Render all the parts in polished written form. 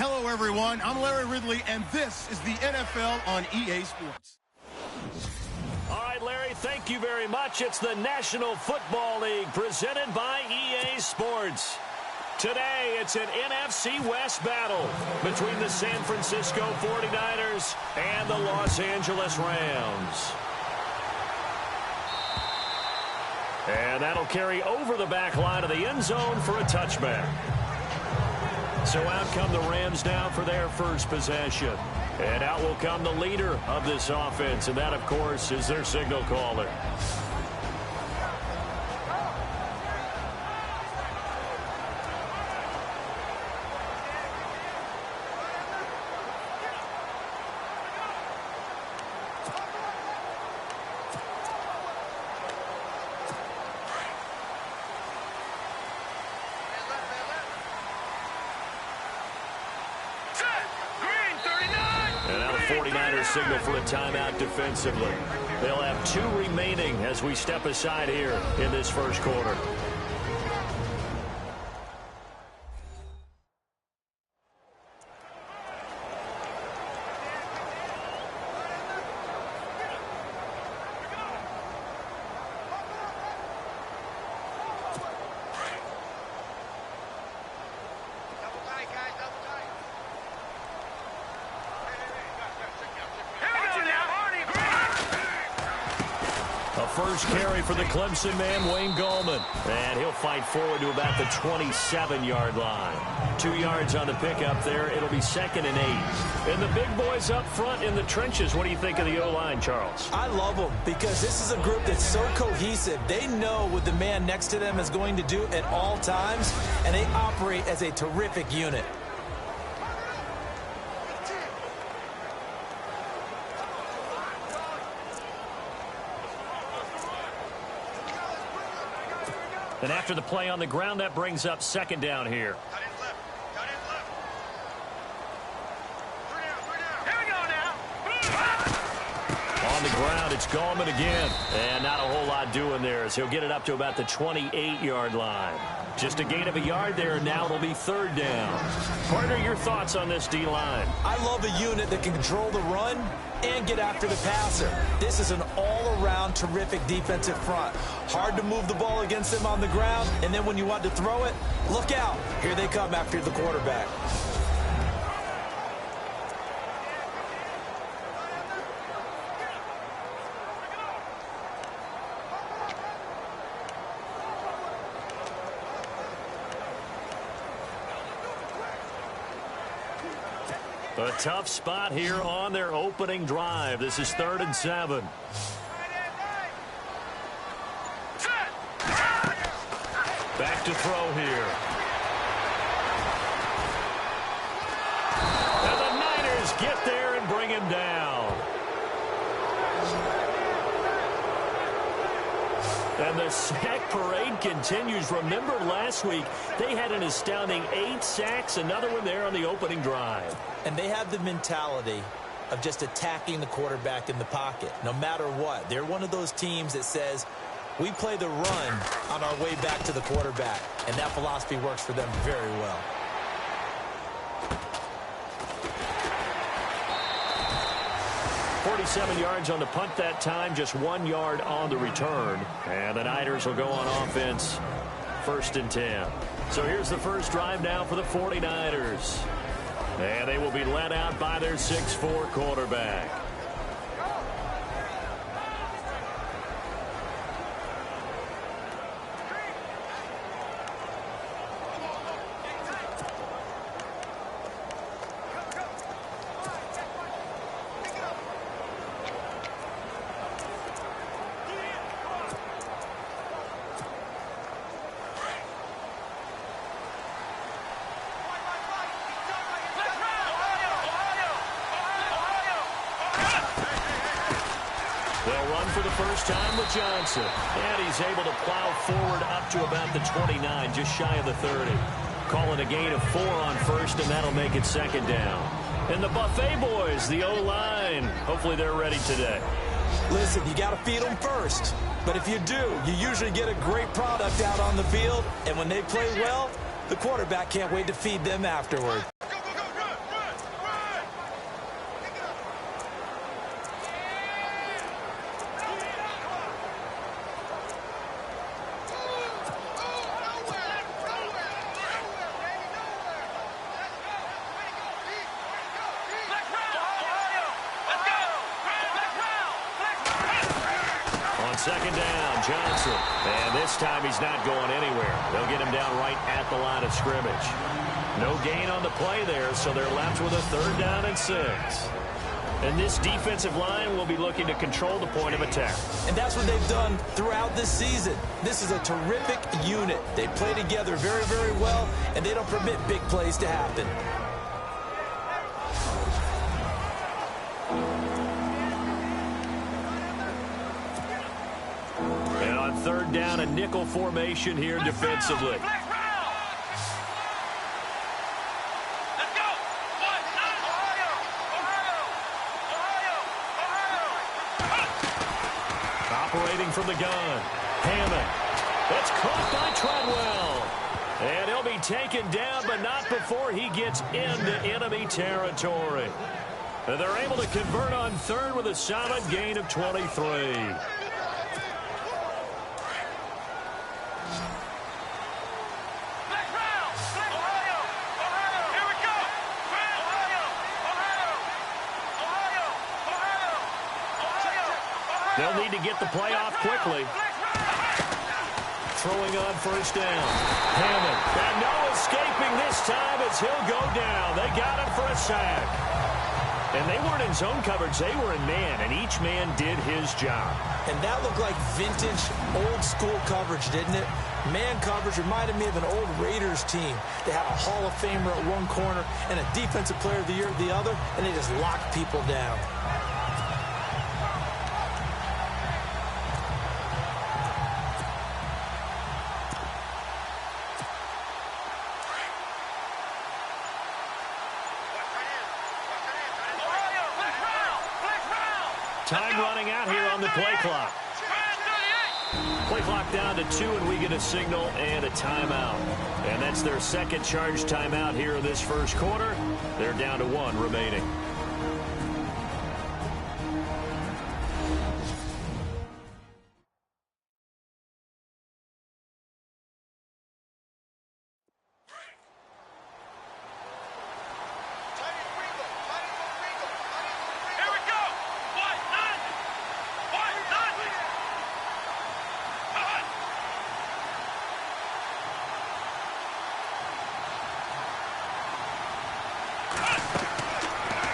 Hello, everyone. I'm Larry Ridley, and this is the NFL on EA Sports. All right, Larry, thank you very much. It's the National Football League presented by EA Sports. Today, it's an NFC West battle between the San Francisco 49ers and the Los Angeles Rams. And that'll carry over the back line of the end zone for a touchback. So out come the Rams now for their first possession. And out will come the leader of this offense, and that, of course, is their signal caller. Signal for a timeout defensively. They'll have 2 remaining as we step aside here in this first quarter. First carry for the Clemson man, Wayne Gallman. And he'll fight forward to about the 27-yard line. 2 yards on the pickup there. It'll be 2nd and 8. And the big boys up front in the trenches. What do you think of the O-line, Charles? I love them because this is a group that's so cohesive. They know what the man next to them is going to do at all times, and they operate as a terrific unit. And after the play on the ground, that brings up 2nd down here. On the ground, it's Gallman again. And not a whole lot doing there as he'll get it up to about the 28-yard line. Just a gain of a yard there, and now it'll be 3rd down. Partner, your thoughts on this D-line? I love a unit that can control the run and get after the passer. This is an all-around terrific defensive front. Hard to move the ball against them on the ground, and then when you want to throw it, look out. Here they come after the quarterback. A tough spot here on their opening drive. This is 3rd and 7. Back to throw here. And the Niners get there and bring him down. And the sack parade continues. Remember last week, they had an astounding 8 sacks, another one there on the opening drive. And they have the mentality of just attacking the quarterback in the pocket, no matter what. They're one of those teams that says, we play the run on our way back to the quarterback, and that philosophy works for them very well. .47 yards on the punt that time, just 1 yard on the return. And the Niners will go on offense, 1st and 10. So here's the first drive now for the 49ers. And they will be led out by their 6'4" quarterback. For the first time with Johnson. And he's able to plow forward up to about the 29, just shy of the 30. Calling a gain of 4 on 1st, and that'll make it 2nd down. And the Buffet boys, the O-line, hopefully they're ready today. Listen, you got to feed them first. But if you do, you usually get a great product out on the field. And when they play well, the quarterback can't wait to feed them afterward. second down. Johnson. And this time he's not going anywhere. They'll get him down right at the line of scrimmage. No gain on the play there, so they're left with a 3rd down and 6. And this defensive line will be looking to control the point of attack. And that's what they've done throughout this season. This is a terrific unit. They play together very, very well, and they don't permit big plays to happen. And on 3rd down, a nickel formation here defensively. Operating from the gun, Hammond. That's caught by Treadwell. And he'll be taken down, but not before he gets into enemy territory. And they're able to convert on 3rd with a solid gain of 23. They'll need to get the play off quickly. Throwing on 1st down. Hammond. And no escaping this time as he'll go down. They got him for a sack. And they weren't in zone coverage. They were in man, and each man did his job. And that looked like vintage, old-school coverage, didn't it? Man coverage reminded me of an old Raiders team. They had a Hall of Famer at one corner and a Defensive Player of the Year at the other, and they just locked people down. Time running out here on the play clock. Play clock down to 2, and we get a signal and a timeout. And that's their second charge timeout here in this first quarter. They're down to 1 remaining.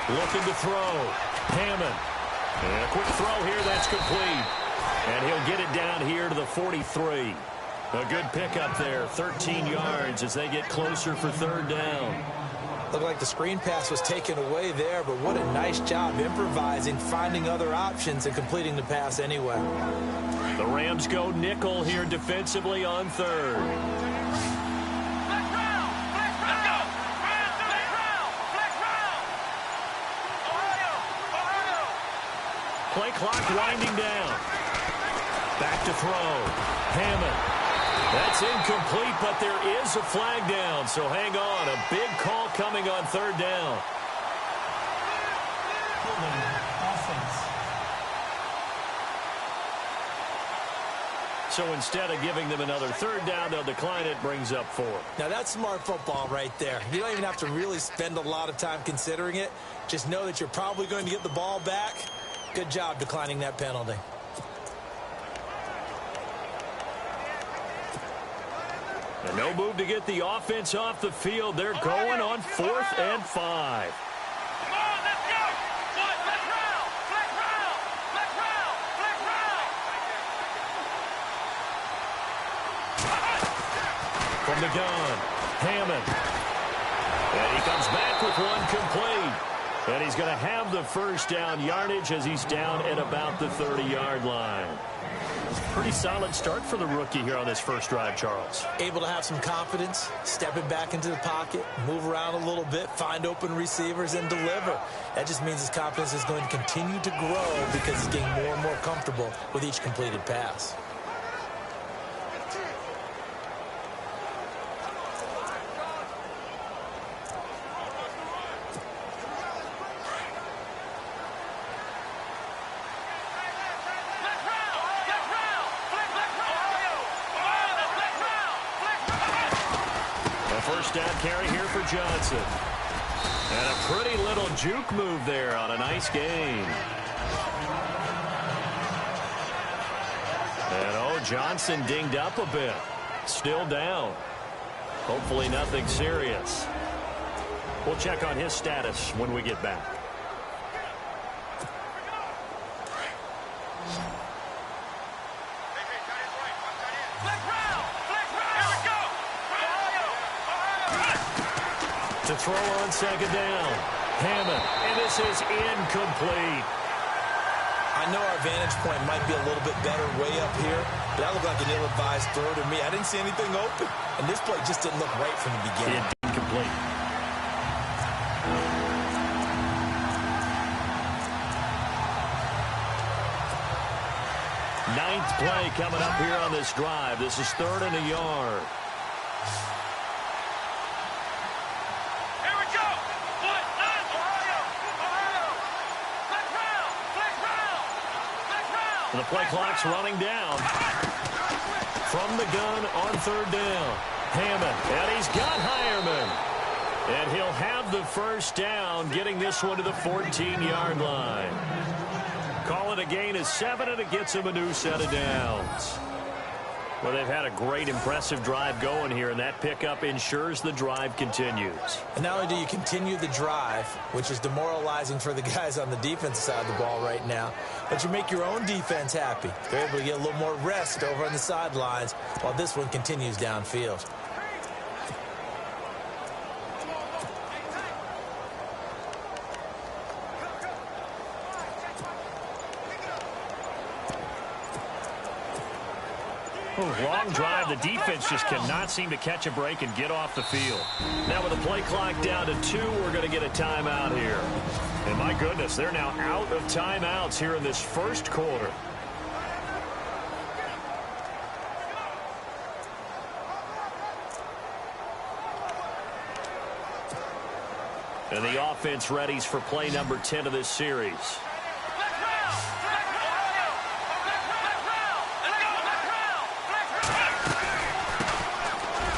Looking to throw. Hammond. And a quick throw here. That's complete. And he'll get it down here to the 43. A good pickup there. 13 yards as they get closer for 3rd down. Looked like the screen pass was taken away there, but what a nice job improvising, finding other options, and completing the pass anyway. The Rams go nickel here defensively on 3rd. Play clock winding down. Back to throw. Hammond. That's incomplete, but there is a flag down, so hang on. A big call coming on 3rd down. So instead of giving them another 3rd down, they'll decline it, brings up 4. Now that's smart football right there. You don't even have to really spend a lot of time considering it. Just know that you're probably going to get the ball back. Good job declining that penalty. And no move to get the offense off the field. They're going on 4th and 5. From the gun, Hammond. And he comes back with one complete. And he's going to have the 1st down yardage as he's down at about the 30-yard line. Pretty solid start for the rookie here on his first drive, Charles. Able to have some confidence, stepping back into the pocket, move around a little bit, find open receivers, and deliver. That just means his confidence is going to continue to grow because he's getting more and more comfortable with each completed pass. First down carry here for Johnson. And a pretty little juke move there on a nice gain. Johnson dinged up a bit. Still down. Hopefully nothing serious. We'll check on his status when we get back. To throw on second down. Hammond, and this is incomplete. I know our vantage point might be a little bit better way up here, but that looked like an ill-advised throw to me. I didn't see anything open, and this play just didn't look right from the beginning. Incomplete. Ninth play coming up here on this drive. This is 3rd and a yard. The play clock's running down. From the gun on 3rd down. Hammond, and he's got Hireman. And he'll have the first down, getting this one to the 14-yard line. Call it a gain of 7, and it gets him a new set of downs. Well, they've had a great, impressive drive going here, and that pickup ensures the drive continues. And not only do you continue the drive, which is demoralizing for the guys on the defense side of the ball right now, but you make your own defense happy. They're able to get a little more rest over on the sidelines while this one continues downfield. Long drive. The defense just cannot seem to catch a break and get off the field. Now with the play clock down to 2, we're going to get a timeout here. And my goodness, they're now out of timeouts here in this first quarter. And the offense readies for play number 10 of this series.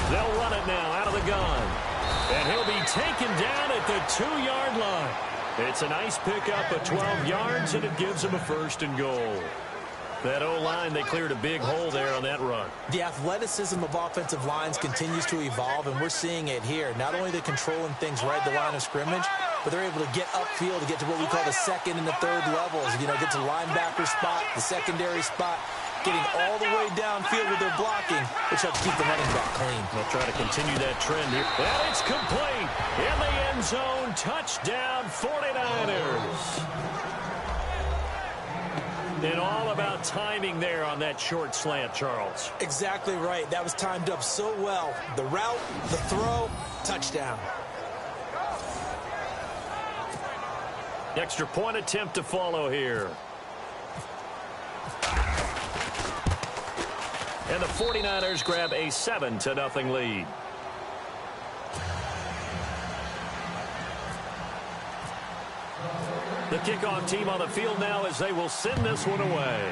They'll run it now out of the gun. And he'll be taken down at the 2-yard line. It's a nice pickup of 12 yards, and it gives him a 1st and goal. That O-line, they cleared a big hole there on that run. The athleticism of offensive lines continues to evolve, and we're seeing it here. Not only they're controlling things right at the line of scrimmage, but they're able to get upfield to get to what we call the 2nd and the 3rd levels. You know, get to linebacker spot, the secondary spot, getting all the way downfield with their blocking, which helps keep the running back clean. They'll try to continue that trend here. And it's complete. In the end zone, touchdown 49ers. And all about timing there on that short slant, Charles. Exactly right. That was timed up so well. The route, the throw, touchdown. Extra point attempt to follow here. And the 49ers grab a 7-0 lead. The kickoff team on the field now as they will send this one away.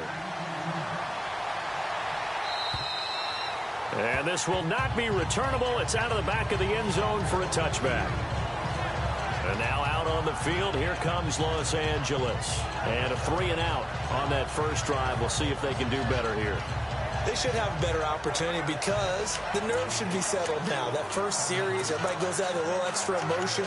And this will not be returnable. It's out of the back of the end zone for a touchback. And now out on the field, here comes Los Angeles. And a 3 and out on that first drive. We'll see if they can do better here. They should have a better opportunity because the nerves should be settled now. That first series, everybody goes out with a little extra emotion.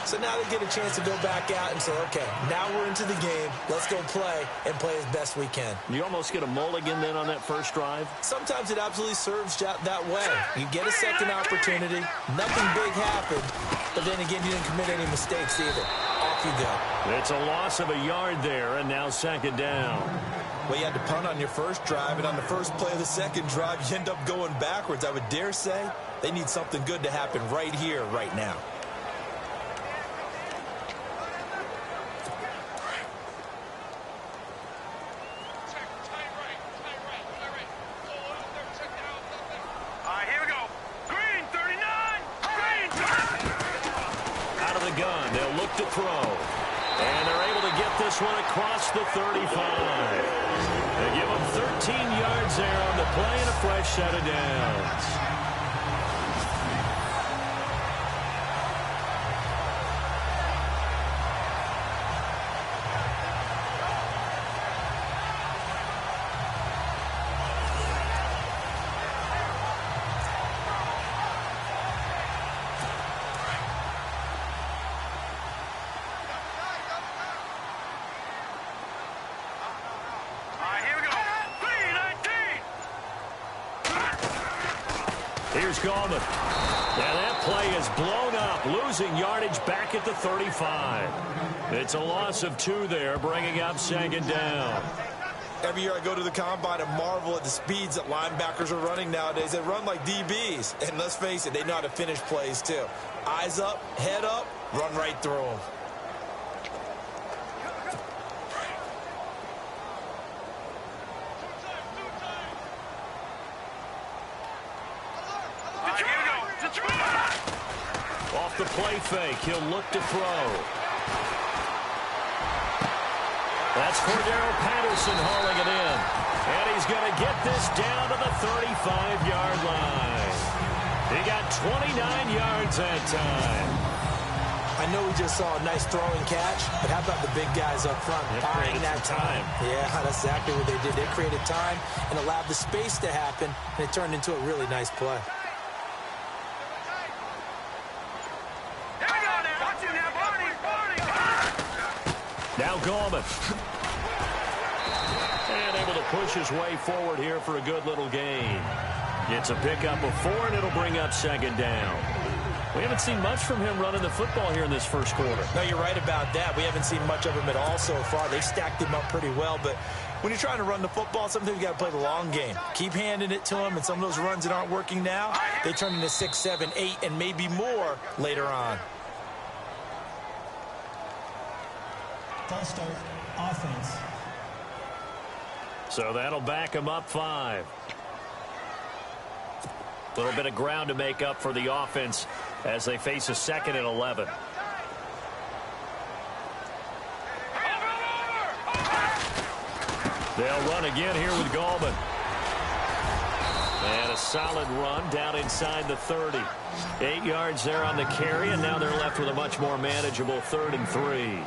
So now they get a chance to go back out and say, okay, now we're into the game. Let's go play and play as best we can. You almost get a mulligan then on that first drive? Sometimes it absolutely serves that way. You get a second opportunity. Nothing big happened. But then again, you didn't commit any mistakes either. Off you go. It's a loss of a yard there, and now 2nd down. Well, you had to punt on your first drive, and on the first play of the second drive, you end up going backwards. I would dare say they need something good to happen right here, right now. To throw. And they're able to get this one across the 35. They give them 13 yards there on the play and a fresh set of downs. Here's Gallman. And that play is blown up, losing yardage back at the 35. It's a loss of 2 there, bringing up 2nd down. Every year I go to the combine and marvel at the speeds that linebackers are running nowadays. They run like DBs. And let's face it, they know how to finish plays too. Eyes up, head up, run right through them. Off the play fake, he'll look to throw. That's Cordero Patterson hauling it in. And he's going to get this down to the 35-yard line. He got 29 yards that time. I know we just saw a nice throwing catch, but how about the big guys up front buying that time? Yeah, that's exactly what they did. They created time and allowed the space to happen, and it turned into a really nice play. Now Gallman. And able to push his way forward here for a good little gain. Gets a pickup of 4, and it'll bring up 2nd down. We haven't seen much from him running the football here in this first quarter. No, you're right about that. We haven't seen much of him at all so far. They've stacked him up pretty well, but when you're trying to run the football, sometimes you got to play the long game. Keep handing it to him, and some of those runs that aren't working now, they turn into 6, 7, 8, and maybe more later on. False start, offense. So that'll back him up 5. A little bit of ground to make up for the offense as they face a 2nd and 11. They'll run again here with Gallman. And a solid run down inside the 30. 8 yards there on the carry, and now they're left with a much more manageable 3rd and 3.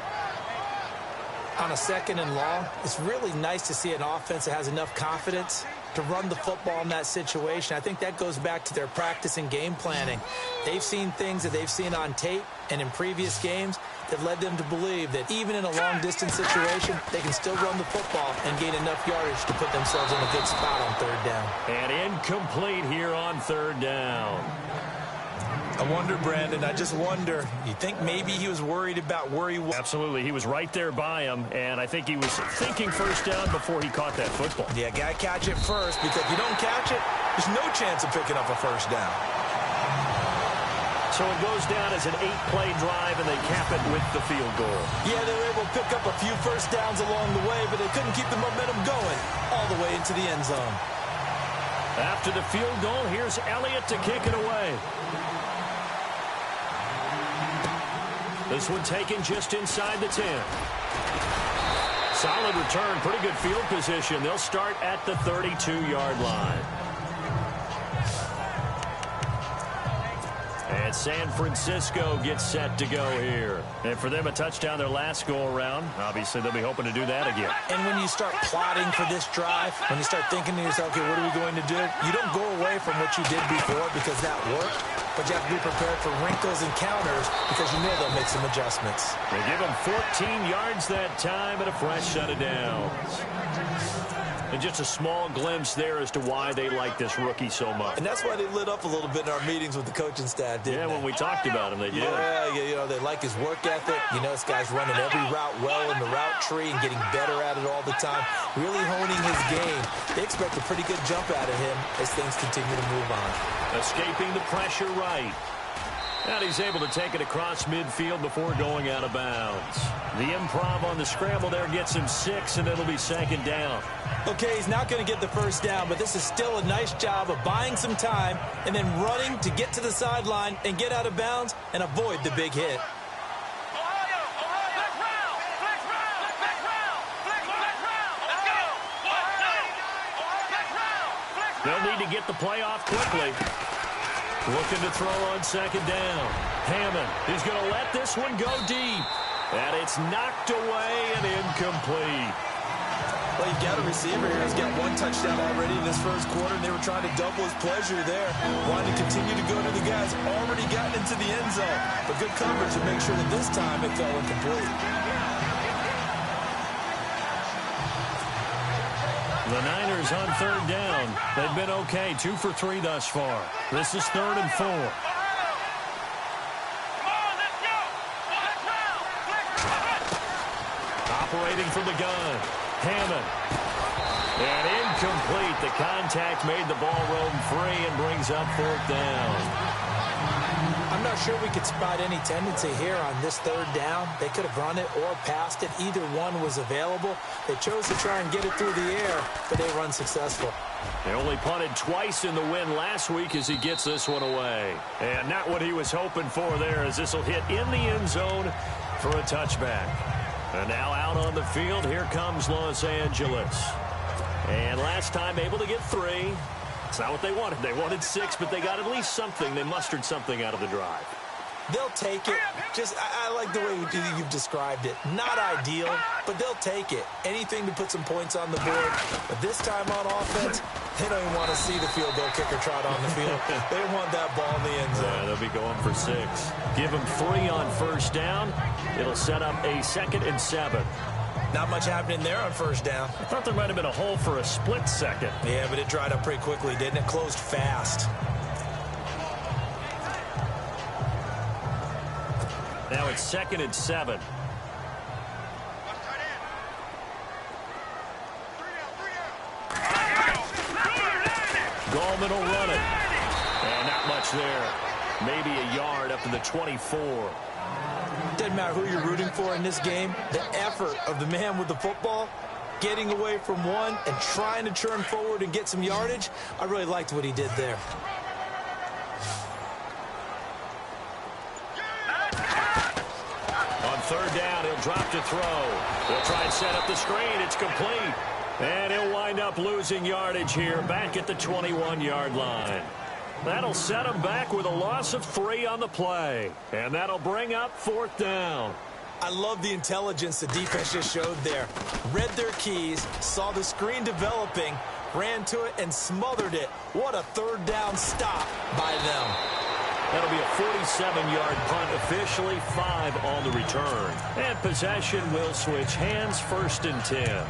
On a 2nd and long, it's really nice to see an offense that has enough confidence to run the football in that situation. I think that goes back to their practice and game planning. They've seen things that they've seen on tape and in previous games that led them to believe that even in a long-distance situation, they can still run the football and gain enough yardage to put themselves in a good spot on 3rd down. And incomplete here on 3rd down. I wonder, Brandon, I just wonder, you think maybe he was worried about where he was? Absolutely. He was right there by him, and I think he was thinking 1st down before he caught that football. Yeah, got to catch it first, because if you don't catch it, there's no chance of picking up a 1st down. So it goes down as an 8-play drive, and they cap it with the field goal. Yeah, they were able to pick up a few 1st downs along the way, but they couldn't keep the momentum going all the way into the end zone. After the field goal, here's Elliott to kick it away. This one taken just inside the 10. Solid return, pretty good field position. They'll start at the 32-yard line. And San Francisco gets set to go here. And for them, a touchdown their last go-around. Obviously, they'll be hoping to do that again. And when you start plotting for this drive, when you start thinking to yourself, okay, what are we going to do? You don't go away from what you did before because that worked. But you have to be prepared for wrinkles and counters because you know they'll make some adjustments. They give him 14 yards that time and a fresh set of downs. And just a small glimpse there as to why they like this rookie so much. And that's why they lit up a little bit in our meetings with the coaching staff, didn't they? When we talked about him, they did. Yeah, you know, they like his work ethic. You know, this guy's running every route well in the route tree and getting better at it all the time, really honing his game. They expect a pretty good jump out of him as things continue to move on. Escaping the pressure right. And he's able to take it across midfield before going out of bounds. The improv on the scramble there gets him 6, and it'll be 2nd down. Okay, he's not going to get the 1st down, but this is still a nice job of buying some time and then running to get to the sideline and get out of bounds and avoid the big hit. They'll need to get the play off quickly. Looking to throw on 2nd down. Hammond is going to let this one go deep. And it's knocked away and incomplete. Well, you've got a receiver here who's got 1 touchdown already in this first quarter, and they were trying to double his pleasure there. Wanted to continue to go to the guys already gotten into the end zone. But good coverage to make sure that this time it fell incomplete. The Niners on third down. They've been okay, 2 for 3 thus far. This is 3rd and 4. Operating from the gun. Hammond. And incomplete. The contact made the ball roam free and brings up 4th down. I'm not sure we could spot any tendency here on this 3rd down. They could have run it or passed it. Either one was available. They chose to try and get it through the air, but they were unsuccessful. They only punted twice in the win last week as he gets this one away. And not what he was hoping for there, as this will hit in the end zone for a touchback. And now out on the field, here comes Los Angeles. And last time able to get 3. It's not what they wanted. They wanted 6, but they got at least something. They mustered something out of the drive. They'll take it. I like the way you've described it. Not ideal, but they'll take it. Anything to put some points on the board. But this time on offense, they don't even want to see the field goal kicker trot on the field. They want that ball in the end zone. Yeah, they'll be going for 6. Give them 3 on first down. It'll set up a 2nd and 7. Not much happening there on first down. I thought there might have been a hole for a split second. Yeah, but it dried up pretty quickly, didn't it? Closed fast. Now it's 2nd and 7. Gallman will run it. And not much there. Maybe a yard up to the 24. Doesn't matter who you're rooting for in this game. The effort of the man with the football, getting away from one and trying to turn forward and get some yardage, I really liked what he did there. On 3rd down, he'll drop to throw. They'll try and set up the screen. It's complete. And he'll wind up losing yardage here back at the 21-yard line. That'll set him back with a loss of 3 on the play. And that'll bring up 4th down. I love the intelligence the defense just showed there. Read their keys, saw the screen developing, ran to it, and smothered it. What a 3rd down stop by them. That'll be a 47-yard punt, officially 5 on the return. And possession will switch hands, 1st and 10.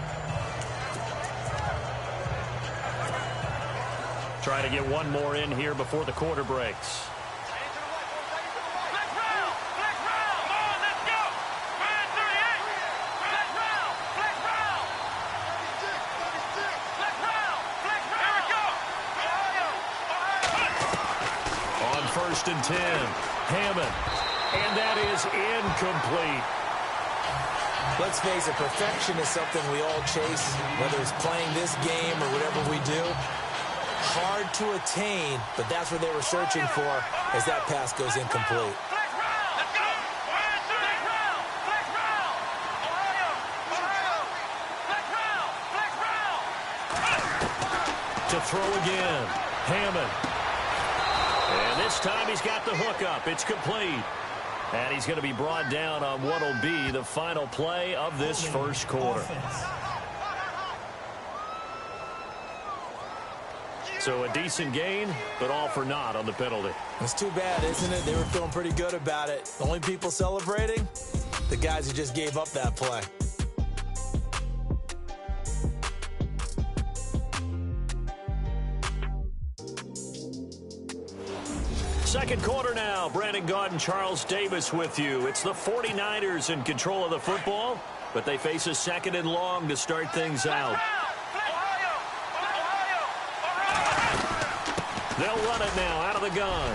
Try to get one more in here before the quarter breaks. On 1st and 10, Hammond. And that is incomplete. Let's face it, perfection is something we all chase, whether it's playing this game or whatever we do. Hard to attain, but that's what they were searching for as that pass goes incomplete. To throw again, Hammond. And this time he's got the hook up. It's complete. And he's going to be brought down on what will be the final play of this first quarter. So a decent gain, but all for naught on the penalty. It's too bad, isn't it? They were feeling pretty good about it. The only people celebrating, the guys who just gave up that play. Second quarter now. Brandon Gaud and Charles Davis with you. It's the 49ers in control of the football, but they face a 2nd and long to start things out. They'll run it now out of the gun.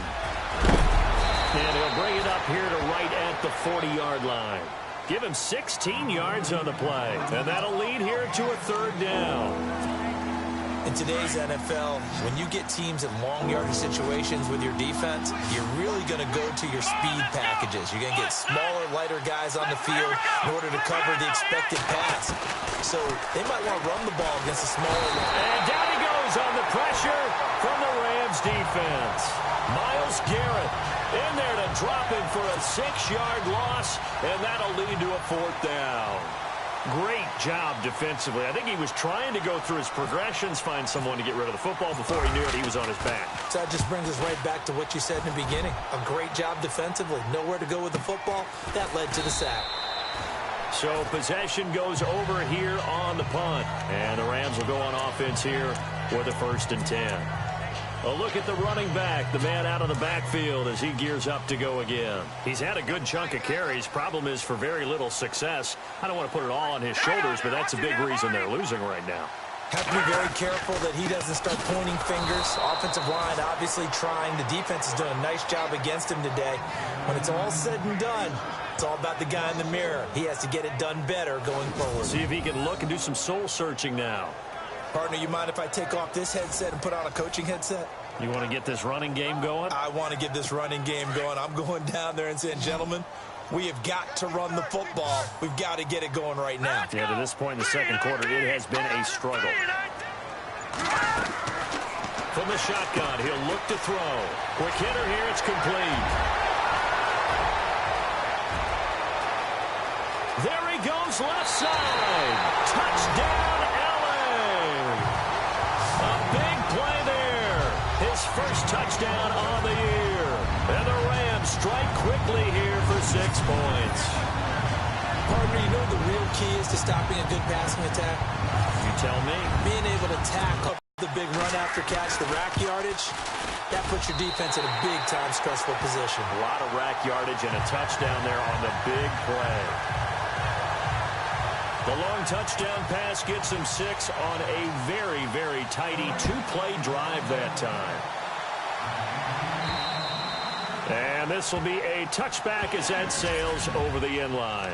And he'll bring it up here to right at the 40-yard line. Give him 16 yards on the play. And that'll lead here to a 3rd down. In today's NFL, when you get teams in long yardage situations with your defense, you're really going to go to your speed packages. You're going to get smaller, lighter guys on the field in order to cover the expected pass. So they might want to run the ball against a smaller line. And down he goes on the pressure from the Rams defense. Myles Garrett in there to drop him for a 6-yard loss, and that'll lead to a 4th down. Great job defensively. I think he was trying to go through his progressions, find someone to get rid of the football. Before he knew it, he was on his back. So that just brings us right back to what you said in the beginning. A great job defensively. Nowhere to go with the football. That led to the sack. So possession goes over here on the punt. And the Rams will go on offense here with a 1st and 10. A look at the running back, the man out of the backfield as he gears up to go again. He's had a good chunk of carries. Problem is for very little success. I don't want to put it all on his shoulders, but that's a big reason they're losing right now. Have to be very careful that he doesn't start pointing fingers. Offensive line obviously trying. The defense is doing a nice job against him today. When it's all said and done, it's all about the guy in the mirror. He has to get it done better going forward. See if he can look and do some soul searching now. Partner, you mind if I take off this headset and put on a coaching headset? You want to get this running game going? I want to get this running game going. I'm going down there and saying, gentlemen, we have got to run the football. We've got to get it going right now. Yeah, to this point in the second quarter, it has been a struggle. From the shotgun, he'll look to throw. Quick hitter here, it's complete. There he goes, left side. Touchdown, LA. A big play there. His first touchdown on the year. And the Rams strike quickly here for 6 points. Partner, you know the real key is to stopping a good passing attack? You tell me. Being able to tackle the big run after catch, the rack yardage, that puts your defense in a big-time stressful position. A lot of rack yardage and a touchdown there on the big play. The long touchdown pass gets him 6 on a very, very tidy 2-play drive that time. And this will be a touchback as that sails over the end line.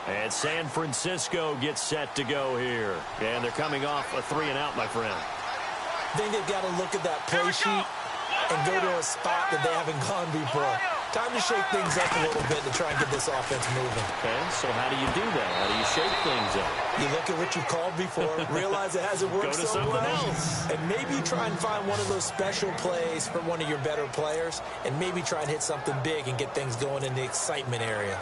And San Francisco gets set to go here. And they're coming off a 3-and-out, my friend. I think they've got to look at that play sheet and go to a spot that they haven't gone before. Time to shake things up a little bit to try and get this offense moving. Okay, so how do you do that? How do you shake things up? You look at what you've called before, realize it hasn't worked Go to so something well, else. and maybe try and find one of those special plays from one of your better players, and maybe try and hit something big and get things going in the excitement area.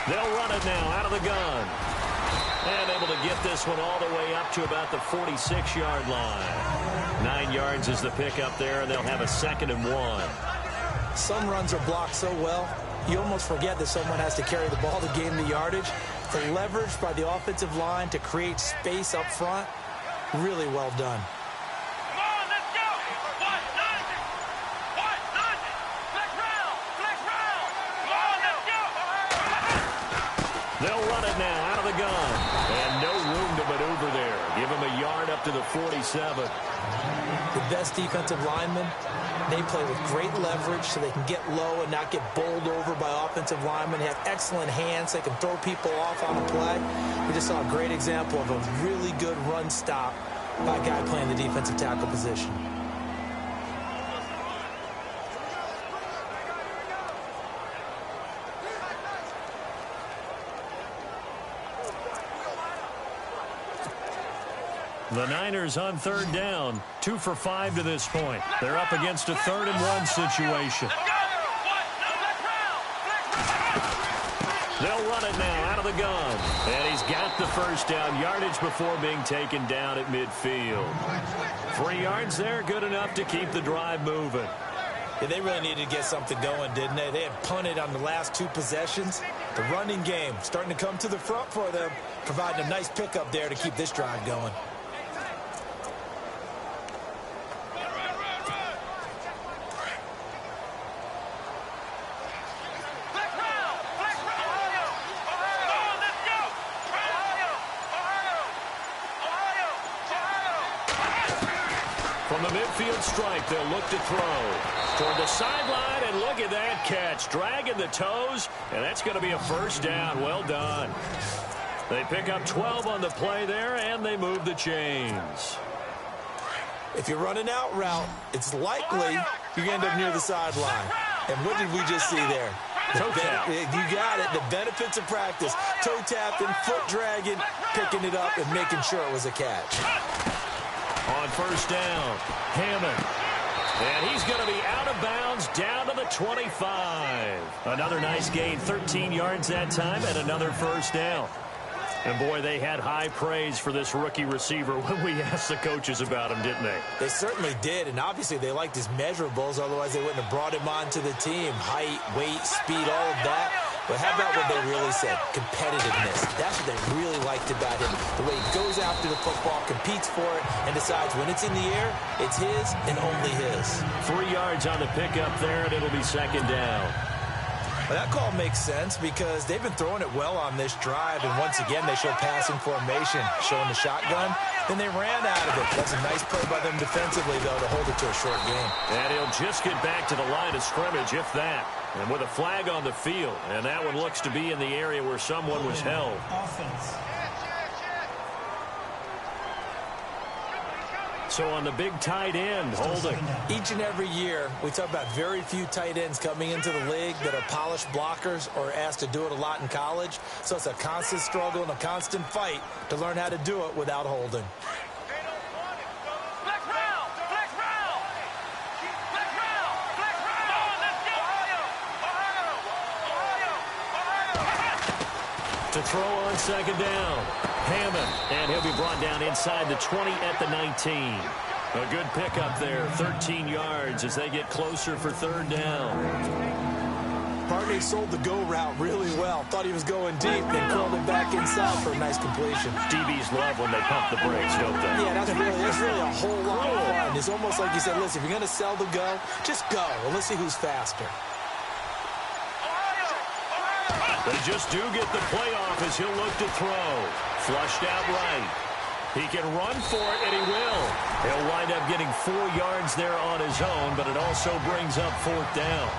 They'll run it now out of the gun. And able to get this one all the way up to about the 46-yard line. 9 yards is the pickup there, and they'll have a 2nd and 1. Some runs are blocked so well, you almost forget that someone has to carry the ball to gain the yardage. The leverage by the offensive line to create space up front, really well done. They'll run it now out of the gun. And no room to maneuver there. Give him a yard up to the 47. The best defensive linemen, they play with great leverage so they can get low and not get bowled over by offensive linemen. They have excellent hands. They can throw people off on a play. We just saw a great example of a really good run stop by a guy playing the defensive tackle position. The Niners on 3rd down. 2 for 5 to this point. They're up against a 3rd and 1 situation. They'll run it now out of the gun. And he's got the first down yardage before being taken down at midfield. 3 yards there, good enough to keep the drive moving. Yeah, they really needed to get something going, didn't they? They had punted on the last 2 possessions. The running game starting to come to the front for them, providing a nice pickup there to keep this drive going. From the midfield stripe, they'll look to throw. Toward the sideline, and look at that catch. Dragging the toes, and that's going to be a first down. Well done. They pick up 12 on the play there, and they move the chains. If you run an out route, it's likely you're going to end up near the sideline. And what did we just see there? Toe tap. You got it. The benefits of practice. Toe tapping, foot dragging, picking it up, and making sure it was a catch. On first down, Hammond And he's going to be out of bounds down to the 25. Another nice gain, 13 yards that time, and another first down. And, boy, they had high praise for this rookie receiver when we asked the coaches about him, didn't they? They certainly did, and obviously they liked his measurables. Otherwise, they wouldn't have brought him onto the team. Height, weight, speed, all of that. But how about what they really said? Competitiveness. That's what they really liked about him. The way he goes after the football, competes for it, and decides when it's in the air, it's his and only his. 3 yards on the pickup there, and it'll be second down. Well, that call makes sense because they've been throwing it well on this drive, and once again they show passing formation, showing the shotgun. Then they ran out of it. That's a nice play by them defensively, though, to hold it to a short game. And he'll just get back to the line of scrimmage, if that. And with a flag on the field, and that one looks to be in the area where someone was held. Offense. So on the big tight end, holding. Each and every year, we talk about very few tight ends coming into the league that are polished blockers or asked to do it a lot in college. So it's a constant struggle and a constant fight to learn how to do it without holding. To throw on second down. Hammond, and he'll be brought down inside the 20 at the 19. A good pickup there, 13 yards as they get closer for third down. Barney sold the go route really well. Thought he was going deep and curled it back inside for a nice completion. DBs love when they pump the brakes, don't they? Yeah, that's really a whole lot of fun. It's almost like you said, listen, if you're going to sell the go, just go. And let's see who's faster. They just do get the play off as he'll look to throw. Flushed out right. He can run for it, and he will. He'll wind up getting 4 yards there on his own, but it also brings up fourth down.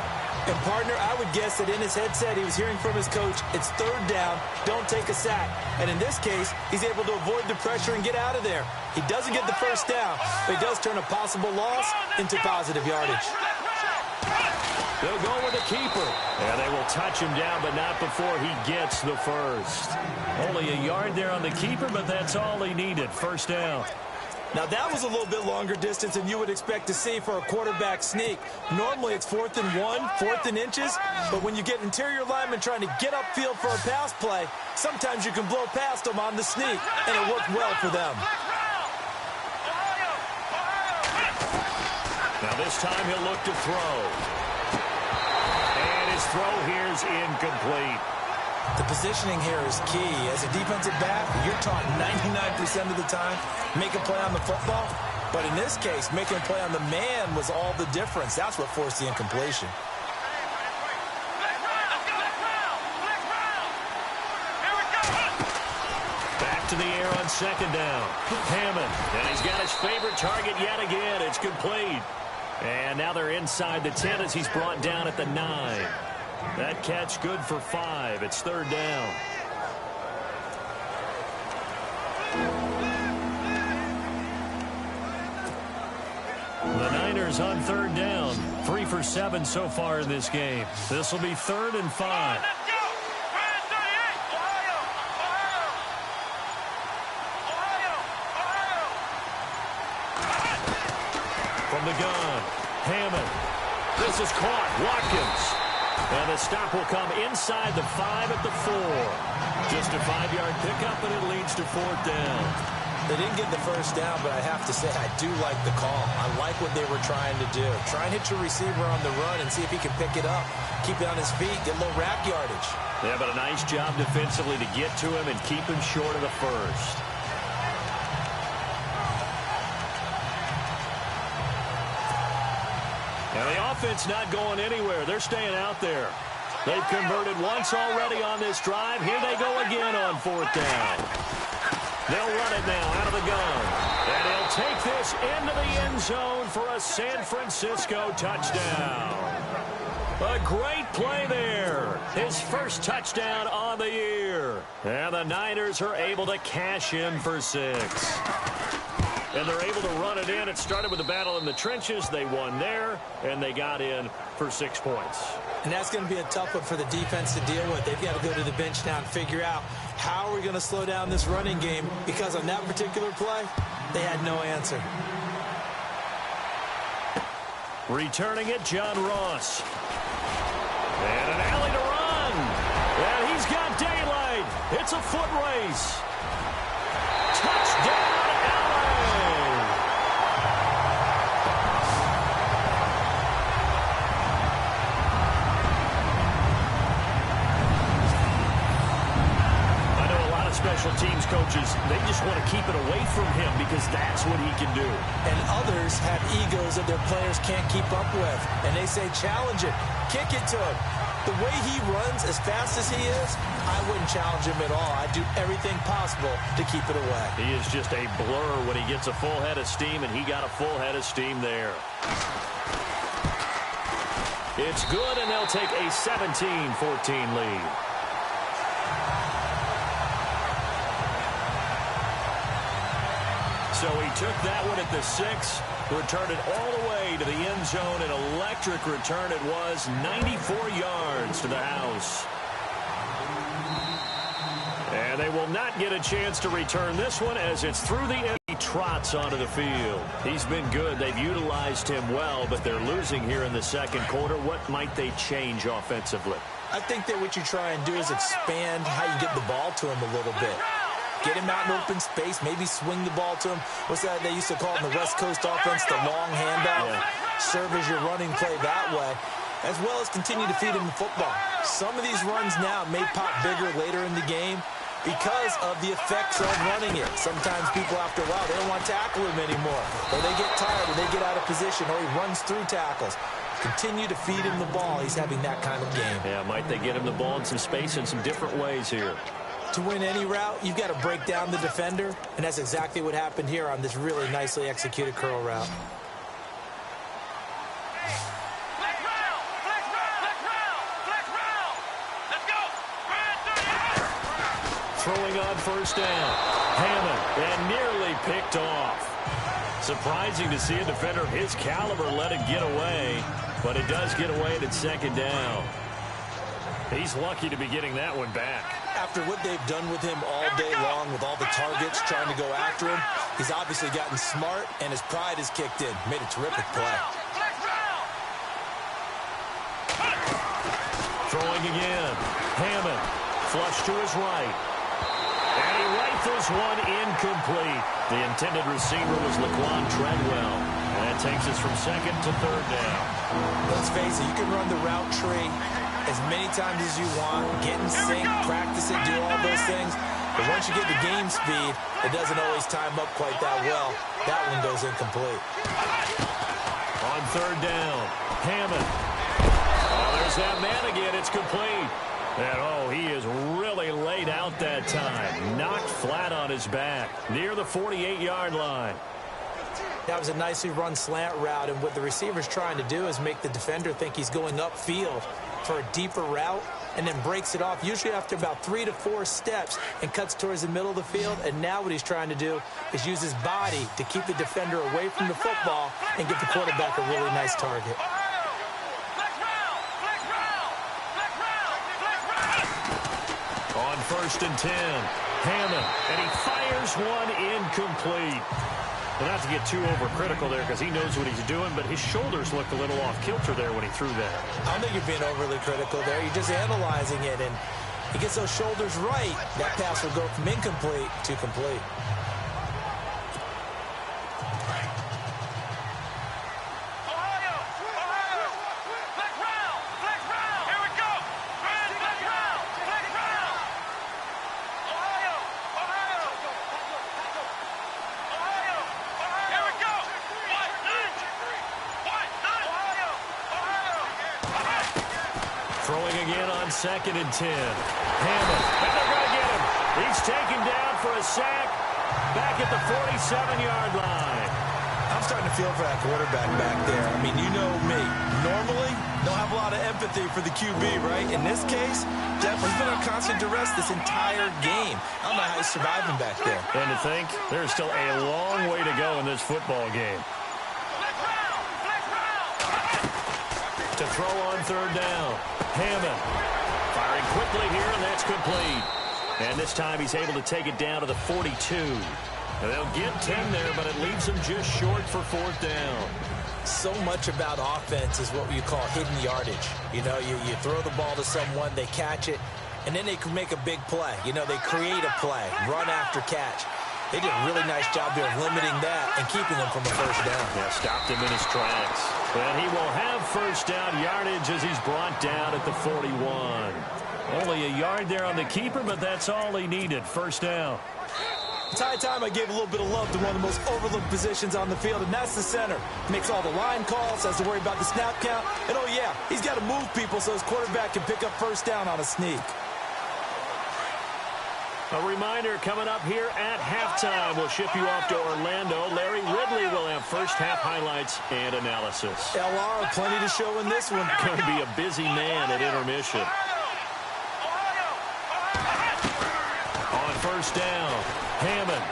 And, partner, I would guess that in his headset he was hearing from his coach, it's third down, don't take a sack. And in this case, he's able to avoid the pressure and get out of there. He doesn't get the first down, but he does turn a possible loss into positive yardage. They'll go with the keeper. And they will touch him down, but not before he gets the first. Only a yard there on the keeper, but that's all he needed. First down. Now, that was a little bit longer distance than you would expect to see for a quarterback sneak. Normally, it's 4th and 1, 4th and inches. But when you get interior linemen trying to get upfield for a pass play, sometimes you can blow past them on the sneak, and it worked well for them. Now, this time he'll look to throw. His throw here is incomplete. The positioning here is key. As a defensive back, you're taught 99% of the time, make a play on the football. But in this case, making a play on the man was all the difference. That's what forced the incompletion. Back to the air on second down. Hammond, and he's got his favorite target yet again. It's complete. And now they're inside the 10 as he's brought down at the 9. That catch good for 5. It's third down. The Niners on third down. 3 for 7 so far in this game. This will be 3rd and 5. From the gun, Hammond. This is caught. Watkins. And the stop will come inside the 5 at the 4. Just a 5-yard pickup, and it leads to fourth down. They didn't get the first down, but I have to say I do like the call. I like what they were trying to do. Try and hit your receiver on the run and see if he can pick it up. Keep it on his feet, get a little rack yardage. Yeah, but a nice job defensively to get to him and keep him short of the first. And the offense not going anywhere. They're staying out there. They've converted once already on this drive. Here they go again on fourth down. They'll run it now out of the gun. And he'll take this into the end zone for a San Francisco touchdown. A great play there. His first touchdown on the year. And the Niners are able to cash in for 6. And they're able to run it in. It started with a battle in the trenches. They won there, and they got in for 6 points. And that's going to be a tough one for the defense to deal with. They've got to go to the bench now and figure out how are we going to slow down this running game, because on that particular play, they had no answer. Returning it, John Ross. And an alley to run. And he's got daylight. It's a foot race. Touchdown, special teams coaches, they just want to keep it away from him because that's what he can do. And others have egos that their players can't keep up with. And they say, challenge it, kick it to him. The way he runs as fast as he is, I wouldn't challenge him at all. I'd do everything possible to keep it away. He is just a blur when he gets a full head of steam, and he got a full head of steam there. It's good, and they'll take a 17-14 lead. So he took that one at the 6, returned it all the way to the end zone. An electric return it was, 94 yards to the house. And they will not get a chance to return this one as it's through the end. He trots onto the field. He's been good. They've utilized him well, but they're losing here in the second quarter. What might they change offensively? I think that what you try and do is expand how you get the ball to him a little bit. Get him out in open space, maybe swing the ball to him. What's that they used to call in the West Coast offense, the long handoff? Yeah. Serve as your running play that way, as well as continue to feed him the football. Some of these runs now may pop bigger later in the game because of the effects of running it. Sometimes people, after a while, they don't want to tackle him anymore. Or they get tired, or they get out of position, or he runs through tackles. Continue to feed him the ball. He's having that kind of game. Yeah, might they get him the ball in some space in some different ways here. To win any route, you've got to break down the defender, and that's exactly what happened here on this really nicely executed curl route. Throwing on first down. Hammond, and nearly picked off. Surprising to see a defender of his caliber let it get away, but it does get away at second down. He's lucky to be getting that one back. After what they've done with him all day long, with all the targets trying to go after him, he's obviously gotten smart, and his pride has kicked in. Made a terrific play. Throwing again. Hammond, flush to his right. And he rifles one incomplete. The intended receiver was Laquan Treadwell. And that takes us from second to third down. Let's face it, you can run the route tree as many times as you want, get in sync, practice it, do all those things. But once you get the game speed, it doesn't always time up quite that well. That one goes incomplete. On third down, Hammond. Oh, there's that man again. It's complete. And, oh, he is really laid out that time. Knocked flat on his back near the 48-yard line. That was a nicely run slant route, and what the receiver's trying to do is make the defender think he's going upfield for a deeper route, and then breaks it off, usually after about 3 to 4 steps, and cuts towards the middle of the field. And now what he's trying to do is use his body to keep the defender away from the football and get the quarterback a really nice target. On first and 10, Hammond, and he fires one incomplete. Well, not to get too overcritical there because he knows what he's doing, but his shoulders looked a little off kilter there when he threw that. I don't think you're being overly critical there. You're just analyzing it, and he gets those shoulders right. That pass will go from incomplete to complete. Throwing again on second and 10. Hammond, and they're going to get him. He's taken down for a sack back at the 47-yard line. I'm starting to feel for that quarterback back there. I mean, you know me. Normally, don't have a lot of empathy for the QB, right? In this case, definitely been on constant duress this entire game. I don't know how he's surviving back there. And to think, there's still a long way to go in this football game. To throw on third down. Hammond firing quickly here, and that's complete. And this time he's able to take it down to the 42. And they'll get 10 there, but it leaves them just short for fourth down. So much about offense is what you call hidden yardage. You know, you throw the ball to someone, they catch it, and then they can make a big play. You know, they create a play, run after catch. They did a really nice job there of limiting that and keeping them from a first down. Yeah, stopped him in his tracks. And he will have first down yardage as he's brought down at the 41. Only a yard there on the keeper, but that's all he needed. First down. It's high time I gave a little bit of love to one of the most overlooked positions on the field, and that's the center. Makes all the line calls, has to worry about the snap count, and oh yeah, he's got to move people so his quarterback can pick up first down on a sneak. A reminder coming up here at halftime. We'll ship you off to Orlando. Larry Ridley will have first half highlights and analysis. LR, plenty to show in this one. Going to be a busy man at intermission. On first down, Hammond.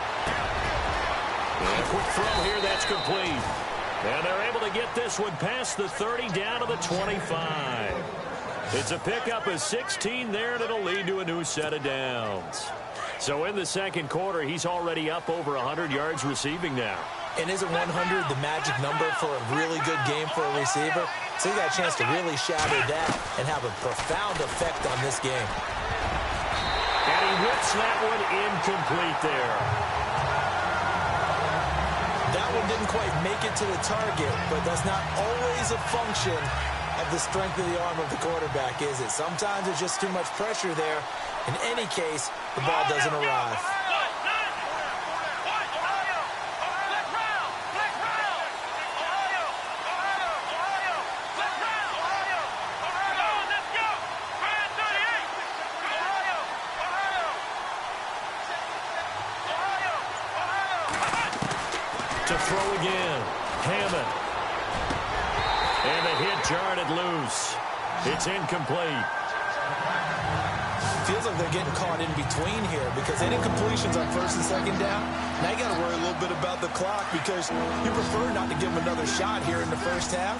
And a quick throw here, that's complete. And they're able to get this one past the 30 down to the 25. It's a pickup of 16 there, and it'll lead to a new set of downs. So in the second quarter, he's already up over 100 yards receiving now. And isn't 100 the magic number for a really good game for a receiver? So he got a chance to really shatter that and have a profound effect on this game. And he whips that one incomplete there. That one didn't quite make it to the target, but that's not always a function of the strength of the arm of the quarterback, is it? Sometimes there's just too much pressure there. In any case, the ball doesn't arrive. To throw again, Hammond. And the hit jarred it loose. It's incomplete. Feels like they're getting caught in between here because any completions on first and second down, now you got to worry a little bit about the clock because you prefer not to give them another shot here in the first half.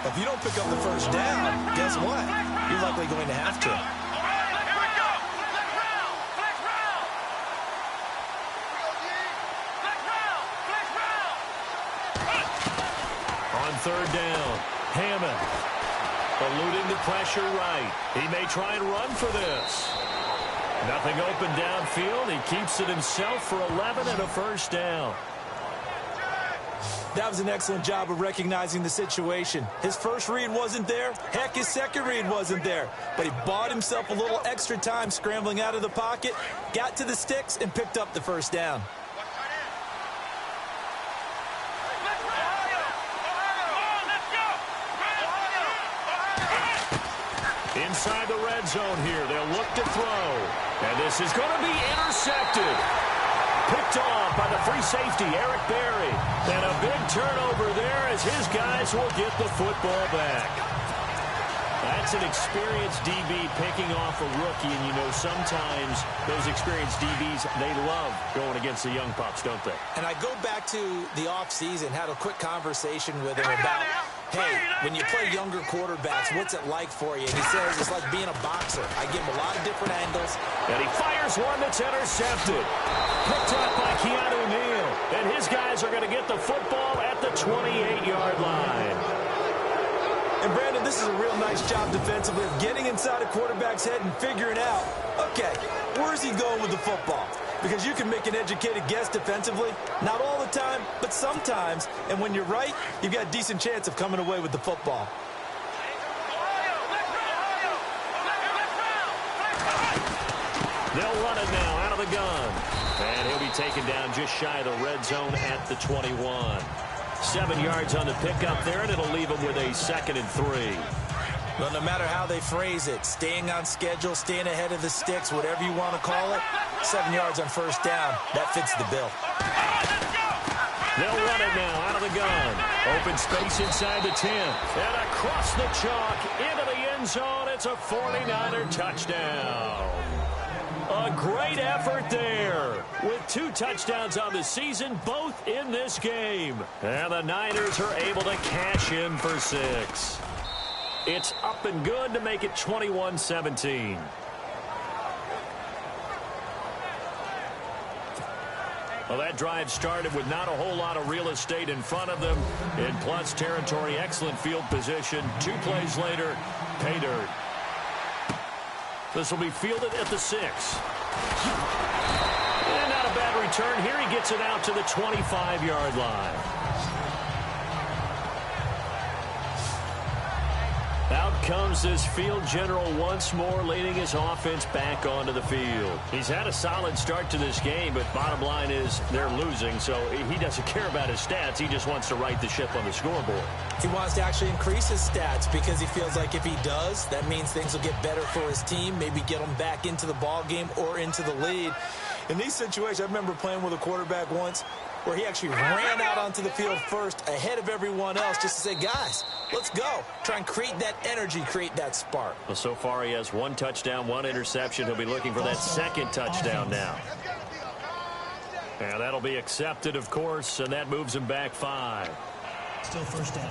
But if you don't pick up the first down, guess what? You're likely going to have to. On third down, Hammond eluding the pressure right. He may try and run for this. Nothing open downfield. He keeps it himself for 11 and a first down. That was an excellent job of recognizing the situation. His first read wasn't there. Heck, his second read wasn't there. But he bought himself a little extra time scrambling out of the pocket, got to the sticks, and picked up the first down. Inside the red zone here, they'll look to throw. And this is going to be intercepted. Picked off by the free safety, Eric Berry. And a big turnover there as his guys will get the football back. That's an experienced DB picking off a rookie, and you know sometimes those experienced DBs, they love going against the young pups, don't they? And I go back to the offseason, had a quick conversation with him about, hey, when you play younger quarterbacks, what's it like for you? And he says it's like being a boxer. I give him a lot of different angles. And he fires one that's intercepted. Picked up by Keanu Neal. And his guys are going to get the football at the 28-yard line. And, Brandon, this is a real nice job defensively of getting inside a quarterback's head and figuring out, okay, where's he going with the football? Because you can make an educated guess defensively. Not all the time, but sometimes. And when you're right, you've got a decent chance of coming away with the football. They'll run it now out of the gun. And he'll be taken down just shy of the red zone at the 21. 7 yards on the pickup there, and it'll leave him with a 2nd and 3. Well, no matter how they phrase it, staying on schedule, staying ahead of the sticks, whatever you want to call it, 7 yards on first down, that fits the bill. They'll run it now out of the gun. Open space inside the 10. And across the chalk into the end zone. It's a 49er touchdown. A great effort there with 2 touchdowns on the season, both in this game. And the Niners are able to cash in for 6. It's up and good to make it 21-17. Well, that drive started with not a whole lot of real estate in front of them. In plus territory, excellent field position. 2 plays later, pay dirt. This will be fielded at the 6. And not a bad return here. He gets it out to the 25-yard line. Out comes this field general once more, leading his offense back onto the field. He's had a solid start to this game, but bottom line is they're losing, so he doesn't care about his stats. He just wants to right the ship on the scoreboard. He wants to actually increase his stats because he feels like if he does, that means things will get better for his team, maybe get them back into the ball game or into the lead. In these situations, I remember playing with a quarterback once where he actually ran out onto the field first ahead of everyone else just to say, guys, let's go. Try and create that energy, create that spark. Well, so far he has 1 touchdown, 1 interception. He'll be looking for that 2nd touchdown now. And that'll be accepted, of course, and that moves him back 5. Still first down.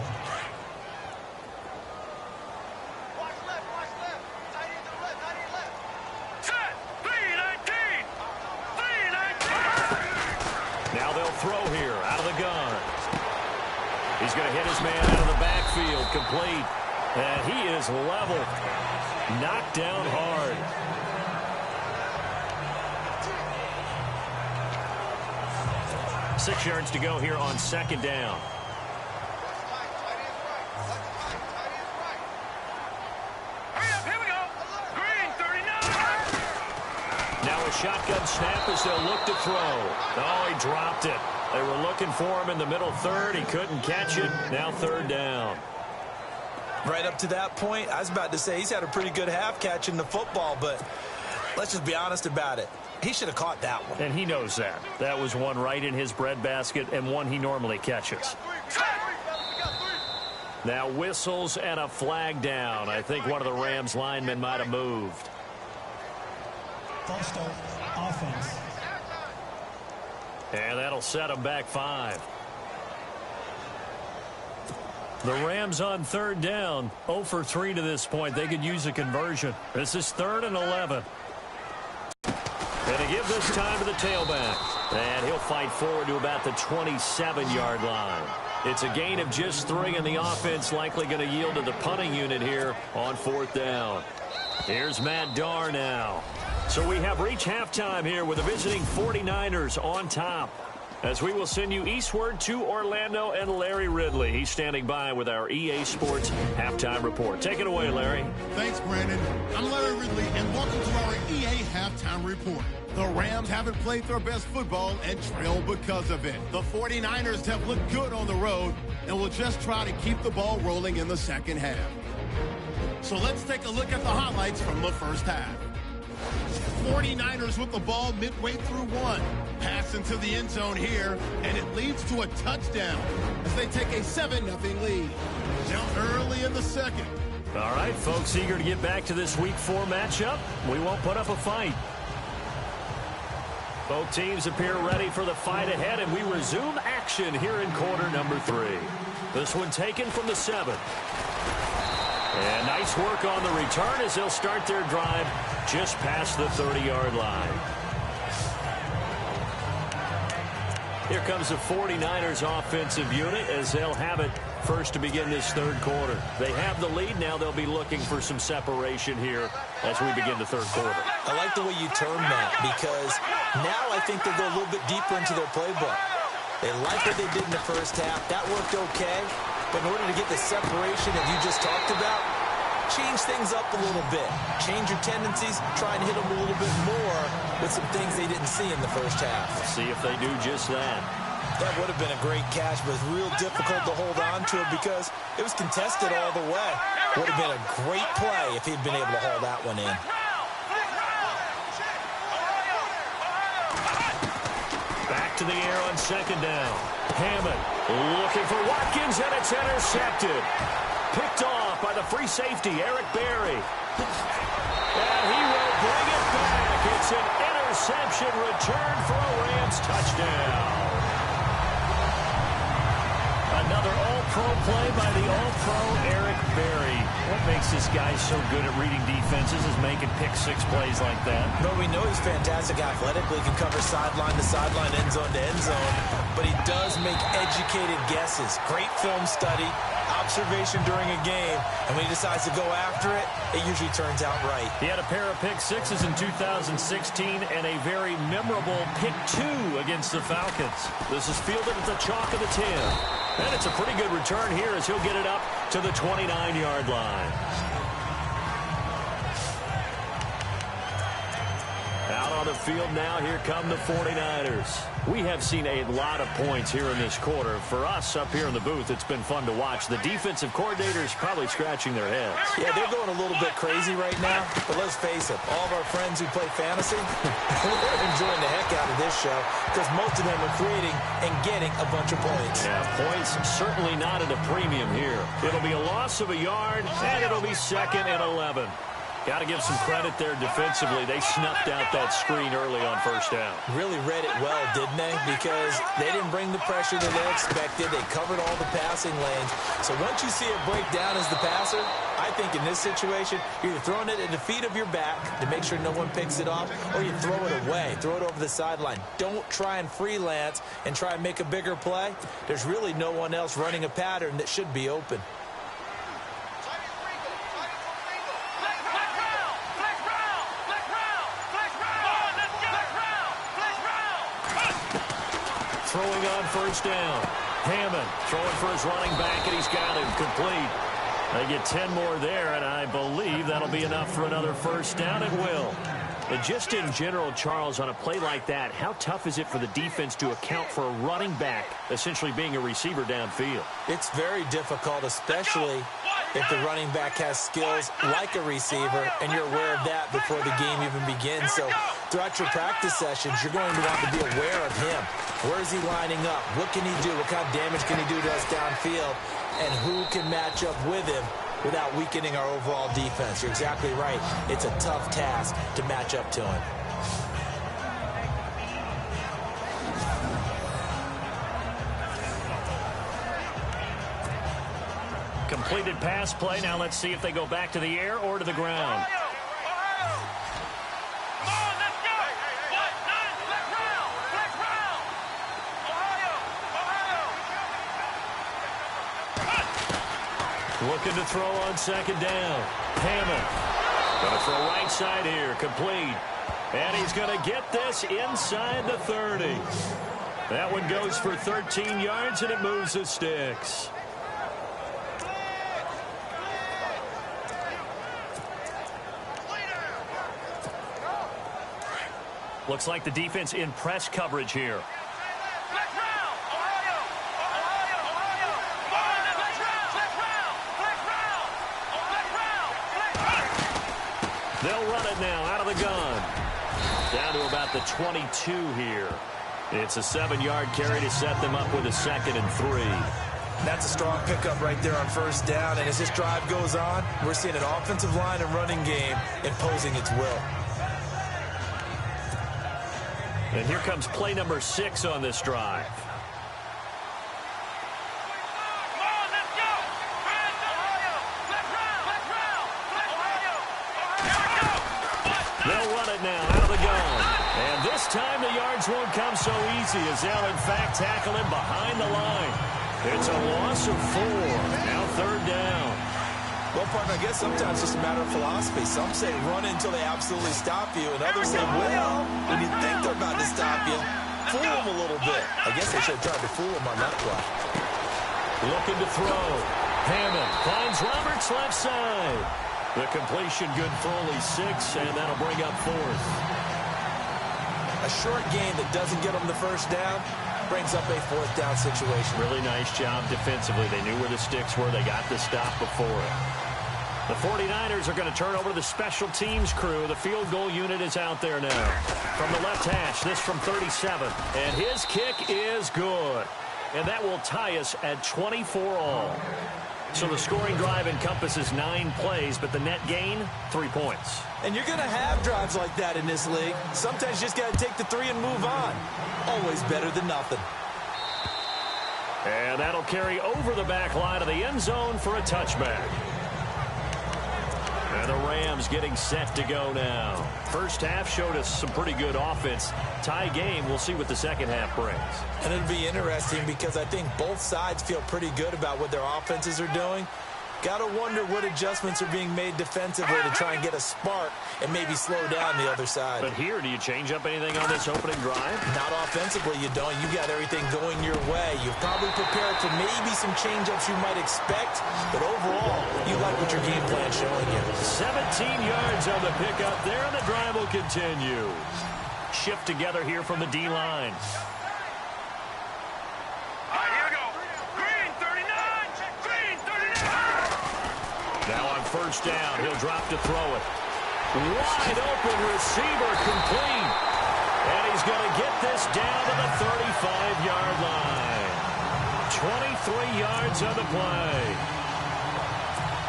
Now they'll throw here out of the gun. He's going to hit his man out of the backfield, complete. And he is level. Knocked down hard. Six yards to go here on 2nd down. Now a shotgun snap as they'll look to throw. Oh, he dropped it. They were looking for him in the middle third. He couldn't catch it. Now 3rd down. Right up to that point, I was about to say he's had a pretty good half catching the football, but let's just be honest about it. He should have caught that one. And he knows that. That was one right in his breadbasket and one he normally catches. Now whistles and a flag down. I think one of the Rams linemen might have moved. False start, offense. And that'll set him back 5. The Rams on 3rd down, 0 for 3 to this point. They could use a conversion. This is 3rd and 11. And to give this time to the tailback. And he'll fight forward to about the 27-yard line. It's a gain of just 3, and the offense likely going to yield to the punting unit here on 4th down. Here's Matt Darr now. So we have reached halftime here with the visiting 49ers on top. As we will send you eastward to Orlando and Larry Ridley. He's standing by with our EA Sports Halftime Report. Take it away, Larry. Thanks, Brandon. I'm Larry Ridley, and welcome to our EA Halftime Report. The Rams haven't played their best football and trail because of it. The 49ers have looked good on the road and will just try to keep the ball rolling in the second half. So let's take a look at the highlights from the first half. 49ers with the ball midway through 1. Pass into the end zone here, and it leads to a touchdown as they take a 7-0 lead. Down early in the second. All right, folks, eager to get back to this Week 4 matchup. We won't put up a fight. Both teams appear ready for the fight ahead, and we resume action here in quarter number 3. This one taken from the 7. And nice work on the return as they'll start their drive just past the 30-yard line. Here comes the 49ers offensive unit as they'll have it first to begin this 3rd quarter. They have the lead. Now they'll be looking for some separation here as we begin the 3rd quarter. I like the way you term that because now I think they'll go a little bit deeper into their playbook. They like what they did in the first half. That worked okay. But in order to get the separation that you just talked about, change things up a little bit. Change your tendencies. Try and hit them a little bit more with some things they didn't see in the first half. Let's see if they do just that. That would have been a great catch, but it was real difficult to hold on to it because it was contested all the way. Would have been a great play if he'd been able to haul that one in. Back to the air on 2nd down. Hammond looking for Watkins, and it's intercepted. Picked off by the free safety, Eric Berry. And he will bring it back. It's an interception return for a Rams touchdown. Another All-Pro play by the All-Pro Eric Berry. What makes this guy so good at reading defenses is making pick-six plays like that. No, we know he's fantastic athletically. He can cover sideline to sideline, end zone to end zone. But he does make educated guesses. Great film study, observation during a game. And when he decides to go after it, it usually turns out right. He had a pair of pick-sixes in 2016 and a very memorable pick-two against the Falcons. This is fielded at the chalk of the 10. And it's a pretty good return here as he'll get it up to the 29-yard line. Out on the field now, here come the 49ers. We have seen a lot of points here in this quarter. For us up here in the booth, it's been fun to watch. The defensive coordinators probably scratching their heads. Yeah, they're going a little bit crazy right now. But let's face it, all of our friends who play fantasy, they're enjoying the heck out of this show because most of them are creating and getting a bunch of points. Yeah, points certainly not at a premium here. It'll be a loss of a yard, and it'll be 2nd and 11. Got to give some credit there defensively. They snuffed out that screen early on first down. Really read it well, didn't they? Because they didn't bring the pressure that they expected. They covered all the passing lanes. So once you see it break down as the passer, I think in this situation, you're either throwing it at the feet of your back to make sure no one picks it off, or you throw it away. Throw it over the sideline. Don't try and freelance and try and make a bigger play. There's really no one else running a pattern that should be open. Throwing on first down. Hammond throwing for his running back, and he's got him complete. They get 10 more there, and I believe that'll be enough for another first down. It will. And just in general, Charles, on a play like that, how tough is it for the defense to account for a running back essentially being a receiver downfield? It's very difficult, especially if the running back has skills like a receiver, and you're aware of that before the game even begins. So throughout your practice sessions, you're going to want to be aware of him. Where is he lining up? What can he do? What kind of damage can he do to us downfield? And who can match up with him without weakening our overall defense? You're exactly right. It's a tough task to match up to him. Completed pass play. Now let's see if they go back to the air or to the ground. Looking to throw on second down. Hammond going to throw right side here. Complete. And he's going to get this inside the 30. That one goes for 13 yards, and it moves the sticks. Looks like the defense in press coverage here. They'll run it now out of the gun. Down to about the 22 here. It's a 7-yard carry to set them up with a 2nd and 3. That's a strong pickup right there on first down. And as this drive goes on, we're seeing an offensive line and running game imposing its will. And here comes play number 6 on this drive. They'll run it now out of the gun. And this time the yards won't come so easy as they'll in fact tackle him behind the line. It's a loss of 4. Now 3rd down. Well, partner, I guess sometimes it's just a matter of philosophy. Some say run until they absolutely stop you, and others say, well, when you think they're about to stop you, fool them a little bit. I guess they should have tried to fool them on that play. Looking to throw. Hammond finds Roberts left side. The completion good for only 6, and that'll bring up 4th. A short gain that doesn't get them the first down brings up a 4th down situation. Really nice job defensively. They knew where the sticks were. They got the stop before it. The 49ers are going to turn over to the special teams crew. The field goal unit is out there now. From the left hash, this from 37. And his kick is good. And that will tie us at 24 all. So the scoring drive encompasses 9 plays, but the net gain, 3 points. And you're going to have drives like that in this league. Sometimes you just got to take the 3 and move on. Always better than nothing. And that'll carry over the back line of the end zone for a touchback. And the Rams getting set to go now. First half showed us some pretty good offense. Tie game, we'll see what the second half brings. And it'll be interesting because I think both sides feel pretty good about what their offenses are doing. Got to wonder what adjustments are being made defensively to try and get a spark and maybe slow down the other side. But here, do you change up anything on this opening drive? Not offensively, you don't. You got everything going your way. You've probably prepared for maybe some change-ups you might expect, but overall, you like what your game plan's showing you. 17 yards on the pickup there, and the drive will continue. Shift together here from the D-line. Now on first down, he'll drop to throw it. Wide open receiver complete. And he's going to get this down to the 35-yard line. 23 yards on the play.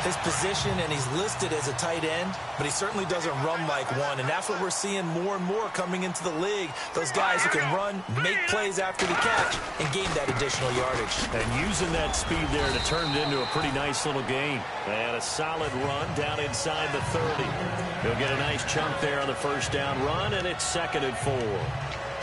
His position, and he's listed as a tight end, but he certainly doesn't run like one, and that's what we're seeing more and more coming into the league. Those guys who can run, make plays after the catch, and gain that additional yardage. And using that speed there to turn it into a pretty nice little game. And a solid run down inside the 30. He'll get a nice chunk there on the first down run, and it's 2nd and 4.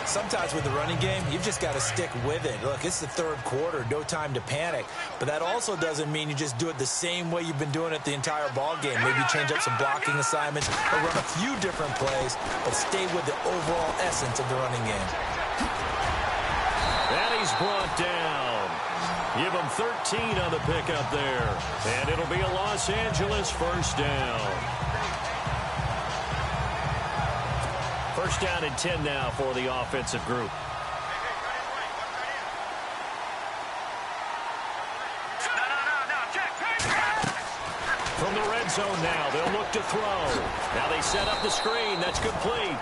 Sometimes with the running game, you've just got to stick with it. Look, it's the third quarter, no time to panic. But that also doesn't mean you just do it the same way you've been doing it the entire ball game. Maybe change up some blocking assignments or run a few different plays, but stay with the overall essence of the running game. And he's brought down. Give him 13 on the pickup there. And it'll be a Los Angeles first down. First down and 10 now for the offensive group. From the red zone now, they'll look to throw. Now they set up the screen. That's complete.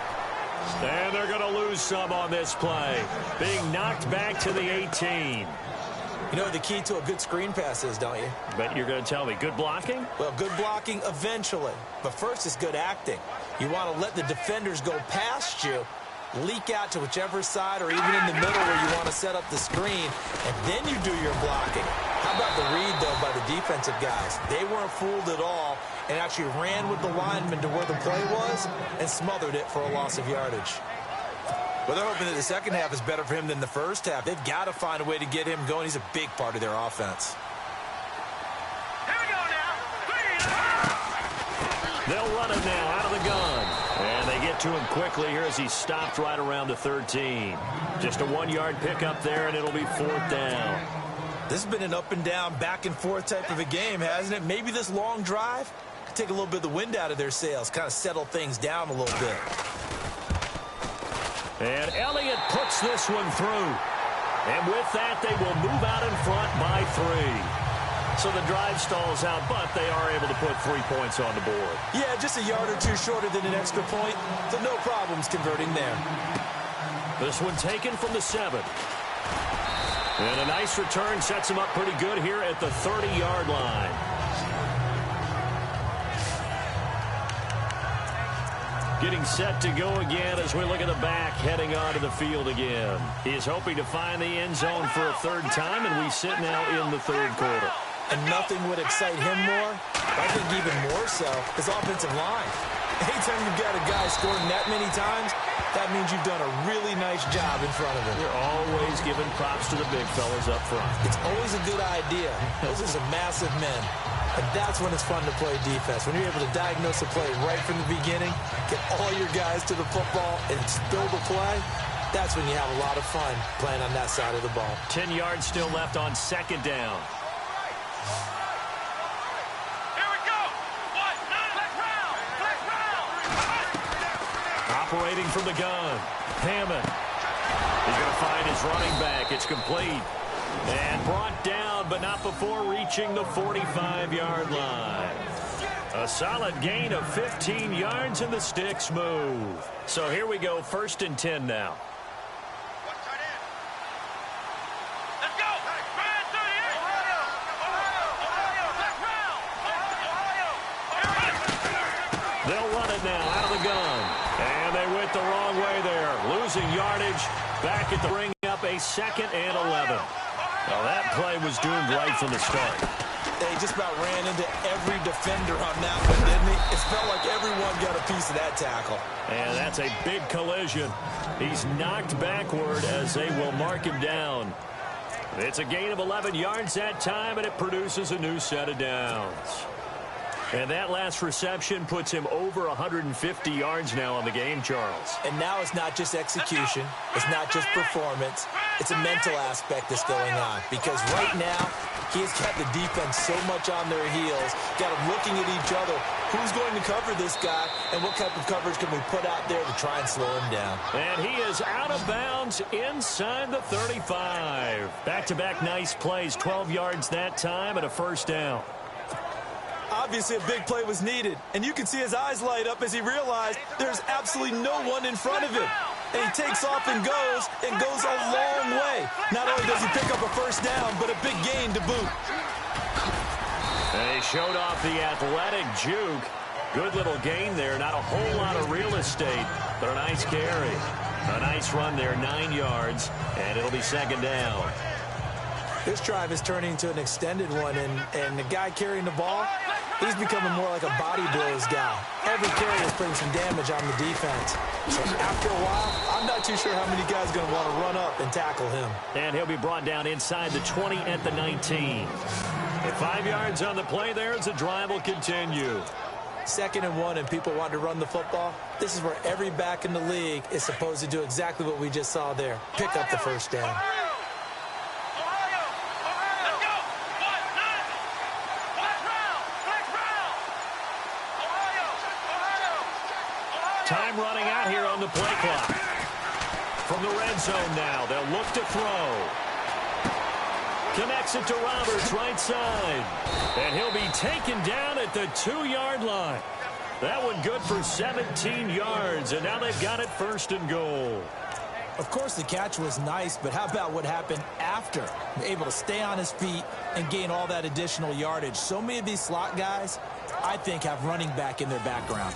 And they're going to lose some on this play. Being knocked back to the 18. You know what the key to a good screen pass is, don't you? Bet you're going to tell me. Good blocking? Well, good blocking eventually. But first is good acting. You want to let the defenders go past you, leak out to whichever side or even in the middle where you want to set up the screen, and then you do your blocking. How about the read, though, by the defensive guys? They weren't fooled at all and actually ran with the lineman to where the play was and smothered it for a loss of yardage. Well, they're hoping that the second half is better for him than the first half. They've got to find a way to get him going. He's a big part of their offense. Here we go now. They'll run him now out of the gun. And they get to him quickly here as he stopped right around the 13. Just a 1-yard pickup there, and it'll be 4th down. This has been an up and down, back and forth type of a game, hasn't it? Maybe this long drive could take a little bit of the wind out of their sails, kind of settle things down a little bit. And Elliott puts this one through. And with that, they will move out in front by 3. So the drive stalls out, but they are able to put 3 points on the board. Yeah, just a yard or two shorter than an extra point, so no problems converting there. This one taken from the 7. And a nice return sets him up pretty good here at the 30-yard line. Getting set to go again as we look at the back heading onto the field again. He is hoping to find the end zone for a 3rd time, and we sit now in the 3rd quarter. And nothing would excite him more, I think even more so, his offensive line. Anytime you've got a guy scoring that many times, that means you've done a really nice job in front of him. You're always giving props to the big fellas up front. It's always a good idea. Those are some massive men. And that's when it's fun to play defense. When you're able to diagnose a play right from the beginning, get all your guys to the football, and build a play, that's when you have a lot of fun playing on that side of the ball. 10 yards still left on 2nd down. Operating from the gun, Hammond. He's going to find his running back. It's complete. And brought down, but not before reaching the 45-yard line. A solid gain of 15 yards, and the sticks move. So here we go, 1st and 10 now. They'll run it now out of the gun. And they went the wrong way there. Losing yardage back at the bring up a 2nd and 11. Well, that play was doomed right from the start. He just about ran into every defender on that one, didn't he? It felt like everyone got a piece of that tackle. And that's a big collision. He's knocked backward as they will mark him down. It's a gain of 11 yards that time, and it produces a new set of downs. And that last reception puts him over 150 yards now on the game, Charles. And now it's not just execution. It's not just performance. It's a mental aspect that's going on. Because right now, he has got the defense so much on their heels, got them looking at each other. Who's going to cover this guy, and what type of coverage can we put out there to try and slow him down? And he is out of bounds inside the 35. Back-to-back nice plays, 12 yards that time, and a first down. Obviously, a big play was needed, and you can see his eyes light up as he realized there's absolutely no one in front of him. And he takes off and goes a long way. Not only does he pick up a first down, but a big gain to boot. And he showed off the athletic juke. Good little gain there. Not a whole lot of real estate, but a nice carry. A nice run there, 9 yards, and it'll be second down. This drive is turning into an extended one, and the guy carrying the ball, he's becoming more like a body blows guy. Every carry is putting some damage on the defense. So after a while, I'm not too sure how many guys are going to want to run up and tackle him. And he'll be brought down inside the 20 at the 19. At 5 yards on the play there as the drive will continue. 2nd and 1, and people want to run the football. This is where every back in the league is supposed to do exactly what we just saw there. Pick up the first down. Time running out here on the play clock. From the red zone now, they'll look to throw. Connects it to Roberts, right side. And he'll be taken down at the 2-yard line. That one good for 17 yards, and now they've got it 1st and goal. Of course, the catch was nice, but how about what happened after? Able to stay on his feet and gain all that additional yardage. So many of these slot guys, I think, have running back in their background.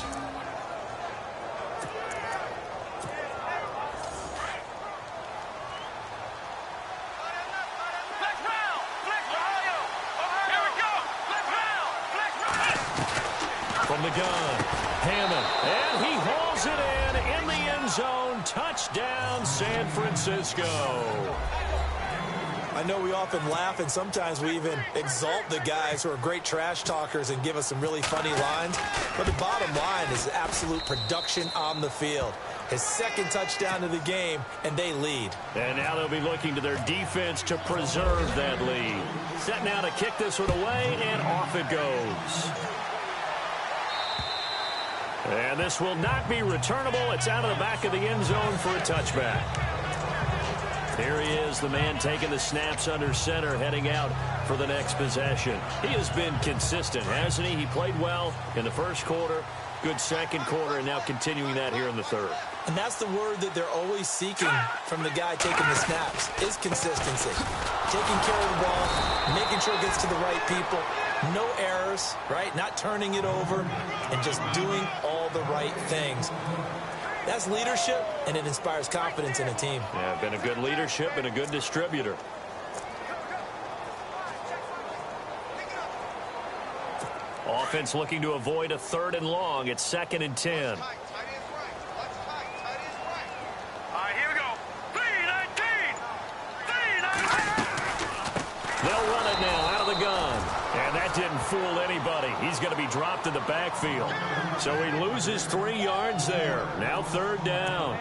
From the gun, Hammond, and he hauls it in the end zone. Touchdown, San Francisco. I know we often laugh, and sometimes we even exalt the guys who are great trash talkers and give us some really funny lines. But the bottom line is absolute production on the field. His 2nd touchdown of the game, and they lead. And now they'll be looking to their defense to preserve that lead. Set now to kick this one away, and off it goes. And this will not be returnable. It's out of the back of the end zone for a touchback. Here he is, the man taking the snaps under center, heading out for the next possession. He has been consistent, hasn't he? He played well in the 1st quarter, good 2nd quarter, and now continuing that here in the 3rd. And that's the word that they're always seeking from the guy taking the snaps, is consistency. Taking care of the ball, making sure it gets to the right people. No errors, right? Not turning it over, and just doing all the right things. That's leadership, and it inspires confidence in a team. Yeah, been a good leadership and a good distributor. Offense looking to avoid a 3rd and long. It's 2nd and 10. They'll run it now out of the gun. And that didn't fool anybody. He's going to be dropped in the backfield. So he loses 3 yards there. Now 3rd down.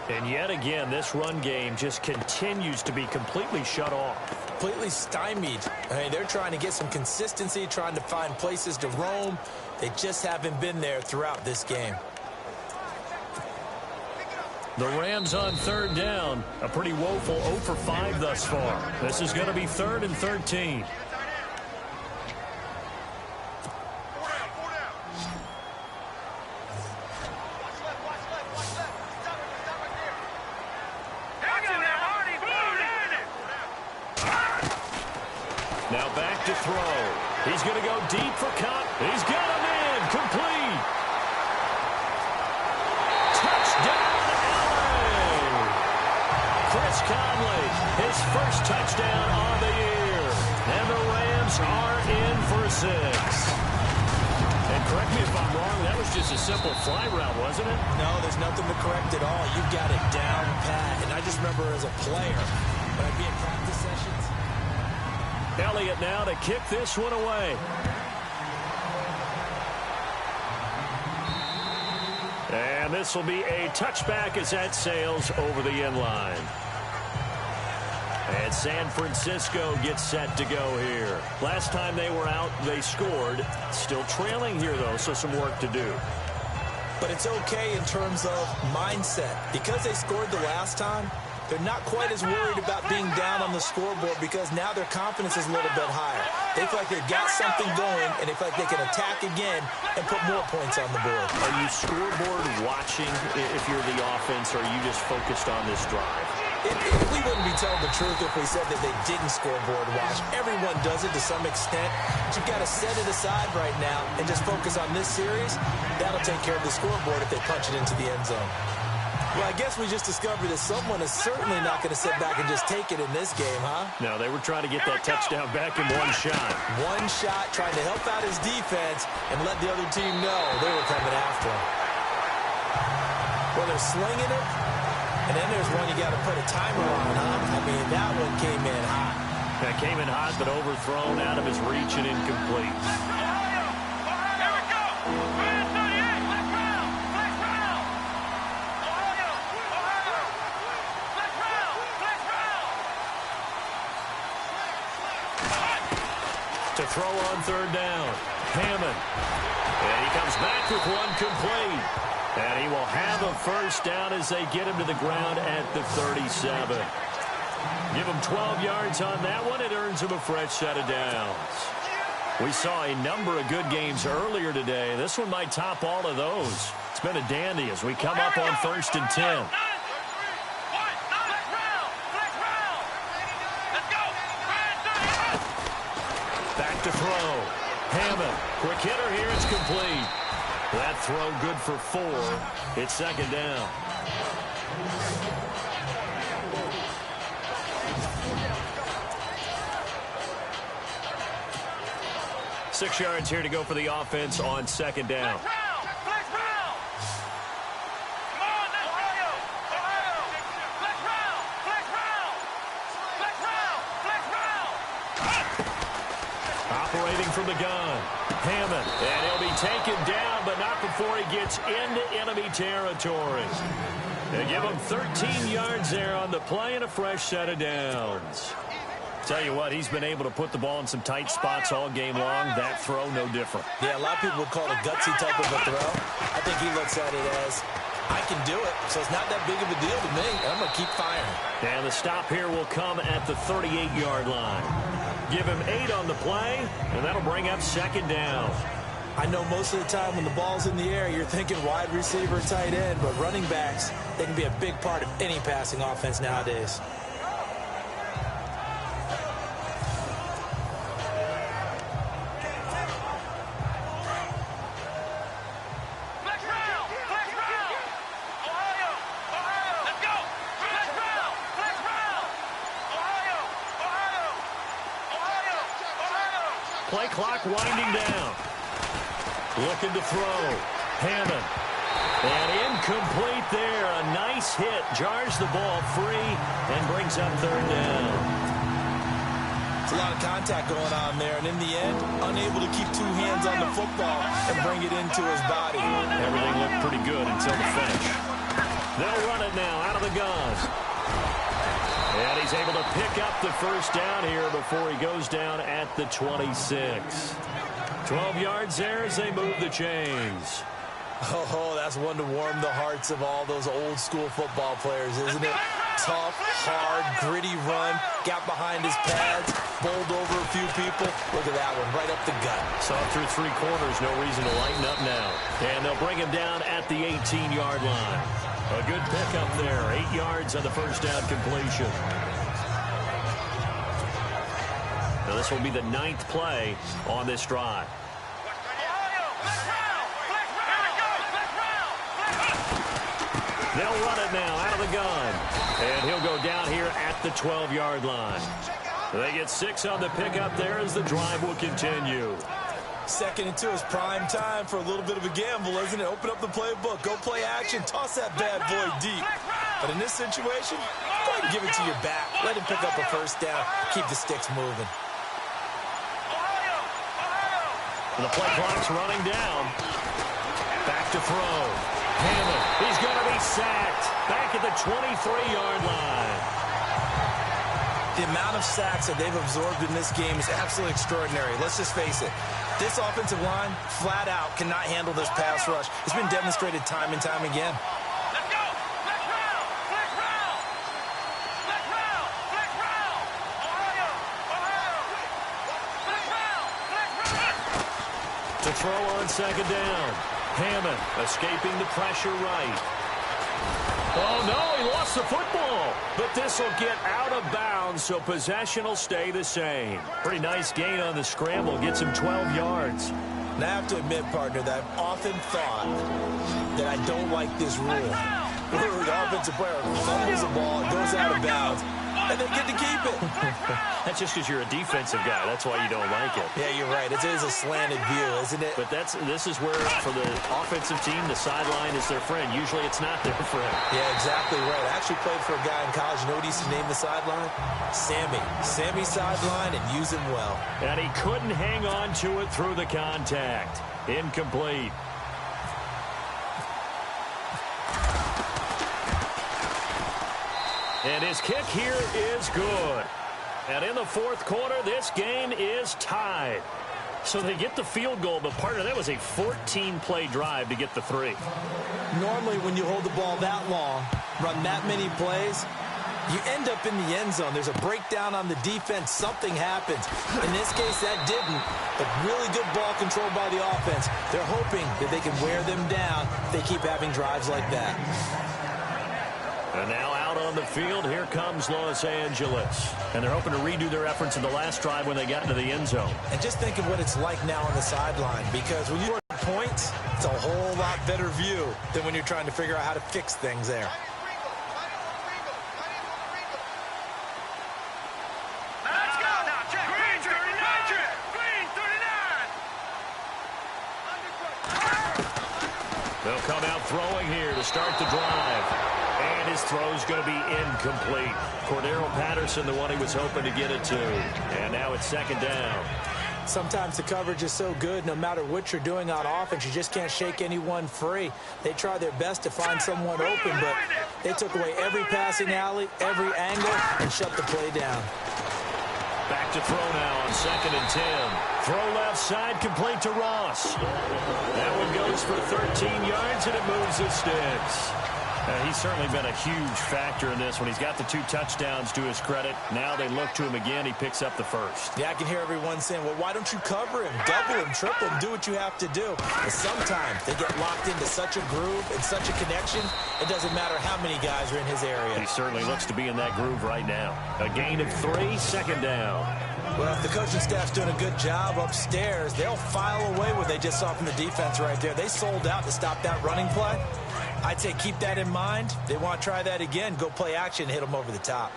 And yet again, this run game just continues to be completely shut off. Completely stymied. I mean, they're trying to get some consistency, trying to find places to roam. They just haven't been there throughout this game. The Rams on 3rd down. A pretty woeful 0 for 5 thus far. This is going to be 3rd and 13. Now back to throw. He's going to go deep for Cup. He's got him in. Complete. Touchdown, LA. Chris Conley, his first touchdown on the year. And the Rams are in for 6. And correct me if I'm wrong, that was just a simple fly route, wasn't it? No, there's nothing to correct at all. You've got it down pat. And I just remember as a player, when I'd be in practice sessions. Elliott now to kick this one away. And this will be a touchback as that sails over the end line. And San Francisco gets set to go here. Last time they were out, they scored. Still trailing here, though, so some work to do. But it's okay in terms of mindset. Because they scored the last time, they're not quite as worried about being down on the scoreboard because now their confidence is a little bit higher. They feel like they've got something going, and they feel like they can attack again and put more points on the board. Are you scoreboard watching if you're the offense, or are you just focused on this drive? We wouldn't be telling the truth if we said that they didn't scoreboard watch. Everyone does it to some extent. But you've got to set it aside right now and just focus on this series. That'll take care of the scoreboard if they punch it into the end zone. Well, I guess we just discovered that someone is certainly not going to sit back and just take it in this game, huh? No, they were trying to get that touchdown back in one shot. One shot, trying to help out his defense and let the other team know they were coming after him. Well, they're slinging it, and then there's one you got to put a timer on, huh? I mean, that one came in hot. That came in hot, but overthrown out of his reach and incomplete. To throw on third down, Hammond. And he comes back with one complete. And he will have a first down as they get him to the ground at the 37. Give him 12 yards on that one. It earns him a fresh set of downs. We saw a number of good games earlier today. This one might top all of those. It's been a dandy as we come up on 1st and 10. Back to throw. Hammond. Quick hitter here. It's complete. That throw good for 4. It's second down. Six yards here to go for the offense on second down. Operating from the gun, Hammond, and he'll be taken down, but not before he gets into enemy territory. They give him 13 yards there on the play and a fresh set of downs. Tell you what, he's been able to put the ball in some tight spots all game long. That throw, no different. Yeah, a lot of people would call it a gutsy type of a throw. I think he looks at it as, I can do it, so it's not that big of a deal to me. I'm going to keep firing. And the stop here will come at the 38-yard line. Give him 8 on the play, and that'll bring up second down. I know most of the time when the ball's in the air, you're thinking wide receiver, tight end, but running backs, they can be a big part of any passing offense nowadays. Play clock winding down. Looking to throw. Hammond. And incomplete there. A nice hit. Jars the ball free and brings up third down. It's a lot of contact going on there. And in the end, unable to keep 2 hands on the football and bring it into his body. Everything looked pretty good until the finish. They'll run it now out of the gun. And he's able to pick up the first down here before he goes down at the 26. 12 yards there as they move the chains. Oh, that's one to warm the hearts of all those old school football players, isn't it? Tough, hard, gritty run, got behind his pads, bowled over a few people. Look at that one, right up the gut. Saw through 3 quarters, no reason to lighten up now. And they'll bring him down at the 18-yard line. A good pickup there, 8 yards on the first down completion. Now this will be the 9th play on this drive. They'll run it now out of the gun. And he'll go down here at the 12-yard line. They get 6 on the pickup there as the drive will continue. 2nd and 2 is prime time for a little bit of a gamble, isn't it? Open up the playbook, go play action, toss that bad boy deep. But in this situation, go ahead and give it to your back. Let him pick up a first down. Keep the sticks moving. The play clock's running down. Back to throw. Hammond, he's going to be sacked. Back at the 23-yard line. The amount of sacks that they've absorbed in this game is absolutely extraordinary. Let's just face it. This offensive line, flat out, cannot handle this pass rush. It's been demonstrated time and time again. Let's go. Flex round. Flex round. Flex round. Flex round. Ohio. Ohio. Flex round. Flex round. To throw on 2nd down. Hammond escaping the pressure right. Oh, no, he lost the football. But this will get out of bounds, so possession will stay the same. Pretty nice gain on the scramble. Gets him 12 yards. And I have to admit, partner, that I've often thought that I don't like this rule. Where the offensive player fumbles the ball, it goes out of bounds, and they get to keep it. That's just because you're a defensive guy. That's why you don't like it. Yeah, you're right. It is a slanted view, isn't it? But this is where, for the offensive team, the sideline is their friend. Usually it's not their friend. Yeah, exactly right. I actually played for a guy in college. You know what he used to name the sideline? Sammy. Sammy sideline, and use him well. And he couldn't hang on to it through the contact. Incomplete. And his kick here is good. And in the 4th quarter, this game is tied. So they get the field goal, but partner, that was a 14-play drive to get the 3. Normally, when you hold the ball that long, run that many plays, you end up in the end zone. There's a breakdown on the defense. Something happens. In this case, that didn't. But really good ball control by the offense. They're hoping that they can wear them down if they keep having drives like that. And now out on the field, here comes Los Angeles. And they're hoping to redo their efforts in the last drive when they got into the end zone. And just think of what it's like now on the sideline, because when you score points, it's a whole lot better view than when you're trying to figure out how to fix things there. Let's go. Now check. Green 39. Green 39. They'll come out throwing here to start the drive. And his throw's going to be incomplete. Cordero Patterson, the one he was hoping to get it to. And now it's 2nd down. Sometimes the coverage is so good, no matter what you're doing on offense, you just can't shake anyone free. They try their best to find someone open, but they took away every passing alley, every angle, and shut the play down. Back to throw now on 2nd and 10. Throw left side, complete to Ross. That one goes for 13 yards, and it moves the sticks. He's certainly been a huge factor in this when he's got the 2 touchdowns to his credit. Now they look to him again. He picks up the 1st. Yeah, I can hear everyone saying, well, why don't you cover him, double him, triple him, do what you have to do. But sometimes they get locked into such a groove and such a connection, it doesn't matter how many guys are in his area. He certainly looks to be in that groove right now. A gain of 3, 2nd down. Well, if the coaching staff's doing a good job upstairs, they'll file away what they just saw from the defense right there. They sold out to stop that running play. I'd say keep that in mind. They want to try that again. Go play action, hit them over the top.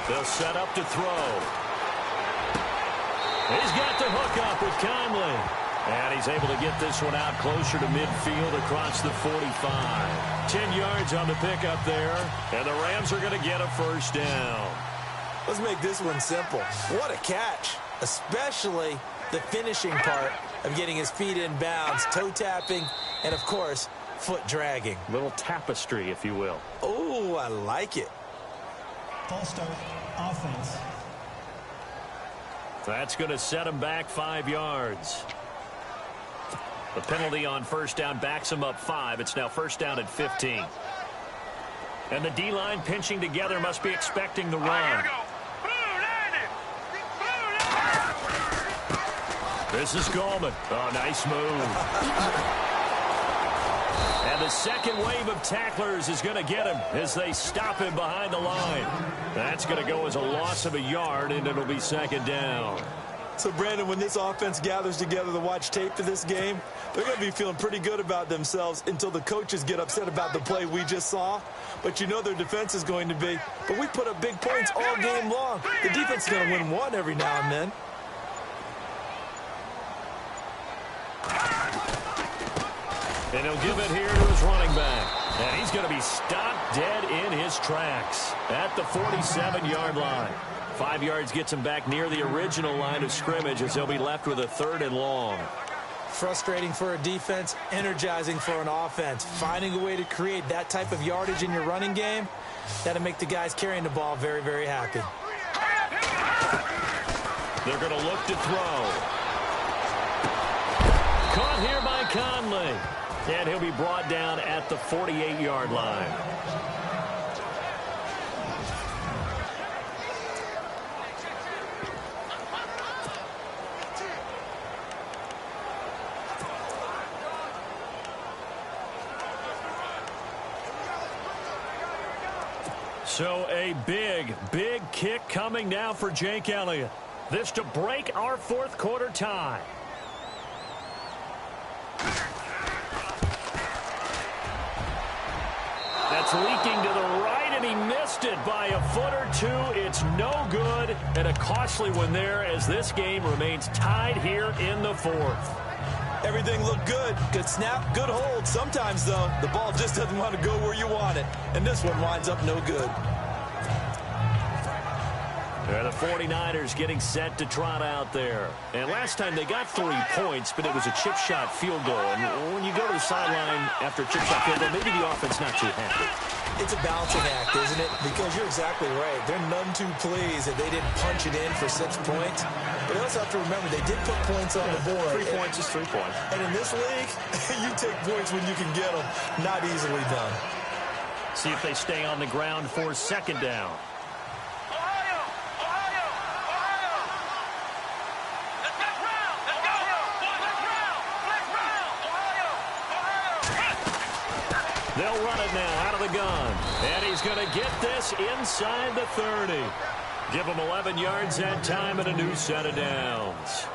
They'll set up to throw. He's got the hook up with Conley. And he's able to get this one out closer to midfield across the 45. 10 yards on the pickup there. And the Rams are going to get a 1st down. Let's make this one simple. What a catch, especially the finishing part of getting his feet in bounds, toe tapping, and, of course, foot dragging. Little tapestry, if you will. Oh, I like it. False start, offense. That's going to set him back 5 yards. The penalty on 1st down backs him up 5. It's now 1st down at 15. And the D-line pinching together must be expecting the run. This is Gallman. Oh, nice move. And the second wave of tacklers is going to get him as they stop him behind the line. That's going to go as a loss of a yard, and it'll be 2nd down. So, Brandon, when this offense gathers together to watch tape of this game, they're going to be feeling pretty good about themselves until the coaches get upset about the play we just saw. But you know their defense is going to be. But we put up big points all game long. The defense is going to win one every now and then. And he'll give it here to his running back. And he's going to be stopped dead in his tracks at the 47-yard line. 5 yards gets him back near the original line of scrimmage as they'll be left with a 3rd and long. Frustrating for a defense, energizing for an offense. Finding a way to create that type of yardage in your running game, that'll make the guys carrying the ball very, very happy. They're going to look to throw. Caught here by Conley. And he'll be brought down at the 48-yard line. So a big, big kick coming now for Jake Elliott. This to break our 4th quarter tie. That's leaking to the right, and he missed it by a foot or two. It's no good, and a costly one there as this game remains tied here in the 4th. Everything looked good. Good snap, good hold. Sometimes, though, the ball just doesn't want to go where you want it. And this one winds up no good. The 49ers getting set to trot out there. And last time they got 3 points, but it was a chip shot field goal. And when you go to the sideline after a chip shot field goal, maybe the offense not too happy. It's a balancing act, isn't it? Because you're exactly right. They're none too pleased that they didn't punch it in for 6 points. But you also have to remember, they did put points on the board. 3 points is 3 points. And in this league, you take points when you can get them. Not easily done. See if they stay on the ground for 2nd down. They'll run it now out of the gun. And he's going to get this inside the 30. Give him 11 yards that time and a new set of downs.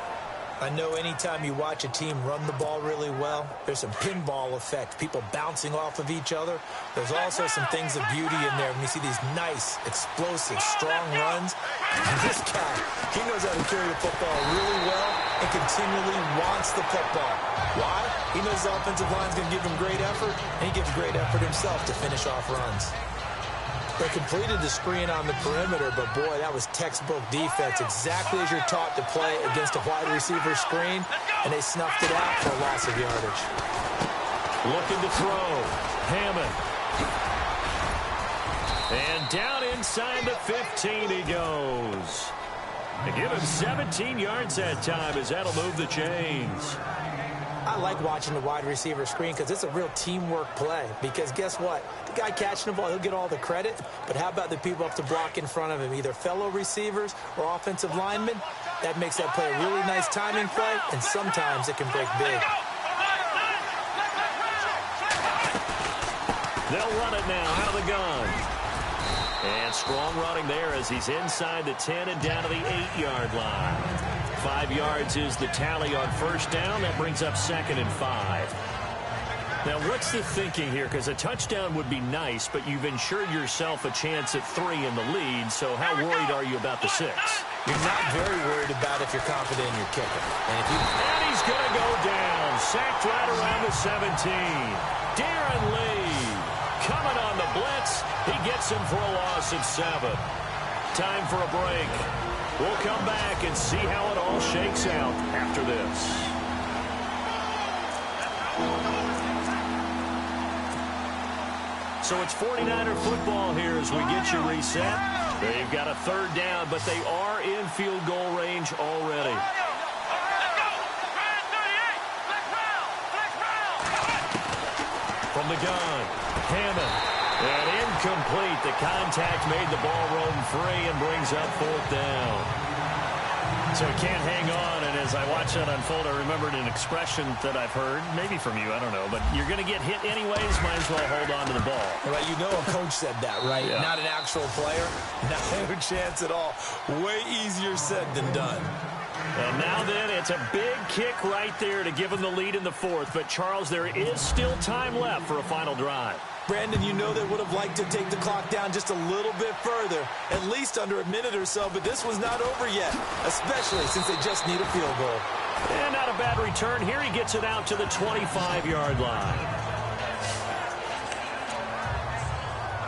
I know anytime you watch a team run the ball really well, there's some pinball effect, people bouncing off of each other. There's also some things of beauty in there when you see these nice, explosive, strong runs. And this guy, he knows how to carry the football really well and continually wants the football. Why? He knows the offensive line's going to give him great effort, and he gives great effort himself to finish off runs. They completed the screen on the perimeter, but boy, that was textbook defense, exactly as you're taught to play against a wide receiver screen, and they snuffed it out for a loss of yardage. Looking to throw. Hammond. And down inside the 15 he goes. They give him 17 yards that time as that'll move the chains. I like watching the wide receiver screen because it's a real teamwork play. Because guess what? The guy catching the ball, he'll get all the credit. But how about the people up to block in front of him, either fellow receivers or offensive linemen? That makes that play a really nice timing play, and sometimes it can break big. They'll run it now out of the gun. And strong running there as he's inside the 10 and down to the 8-yard line. 5 yards is the tally on 1st down. That brings up 2nd and 5. Now, what's the thinking here? Because a touchdown would be nice, but you've ensured yourself a chance at 3 in the lead, so how worried are you about the 6? You're not very worried about if you're confident in your kicker. And he's going to go down. Sacked right around the 17. Darren Lee coming on the blitz. He gets him for a loss of 7. Time for a break. We'll come back and see how it all shakes out after this. So it's 49er football here as we get you reset. They've got a 3rd down, but they are in field goal range already. From the gun, Hammond. And incomplete. The contact made the ball roam free and brings up 4th down. So he can't hang on, and as I watch that unfold, I remembered an expression that I've heard, maybe from you, I don't know, but you're going to get hit anyways, might as well hold on to the ball. Well, you know a coach said that, right? Yeah. Not an actual player. No chance at all. Way easier said than done. And now then, it's a big kick right there to give them the lead in the fourth. But, Charles, there is still time left for a final drive. Brandon, you know they would have liked to take the clock down just a little bit further, at least under a minute or so, but this was not over yet, especially since they just need a field goal. And not a bad return. Here he gets it out to the 25-yard line.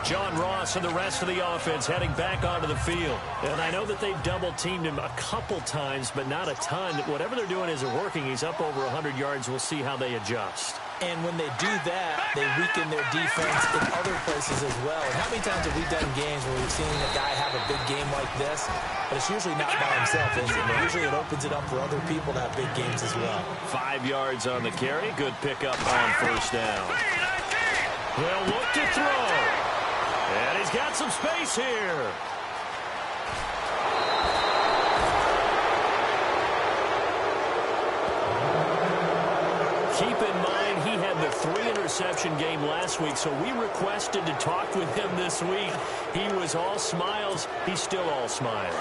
John Ross and the rest of the offense heading back onto the field. And I know that they've double-teamed him a couple times, but not a ton. Whatever they're doing isn't working. He's up over 100 yards. We'll see how they adjust. And when they do that, they weaken their defense in other places as well. And how many times have we done games where we've seen a guy have a big game like this? But it's usually not by himself, is it? Usually it opens it up for other people to have big games as well. 5 yards on the carry. Good pickup on first down. They'll look to throw. And he's got some space here. Keep in mind, he had the 3-interception game last week, so we requested to talk with him this week. He was all smiles. He's still all smiles.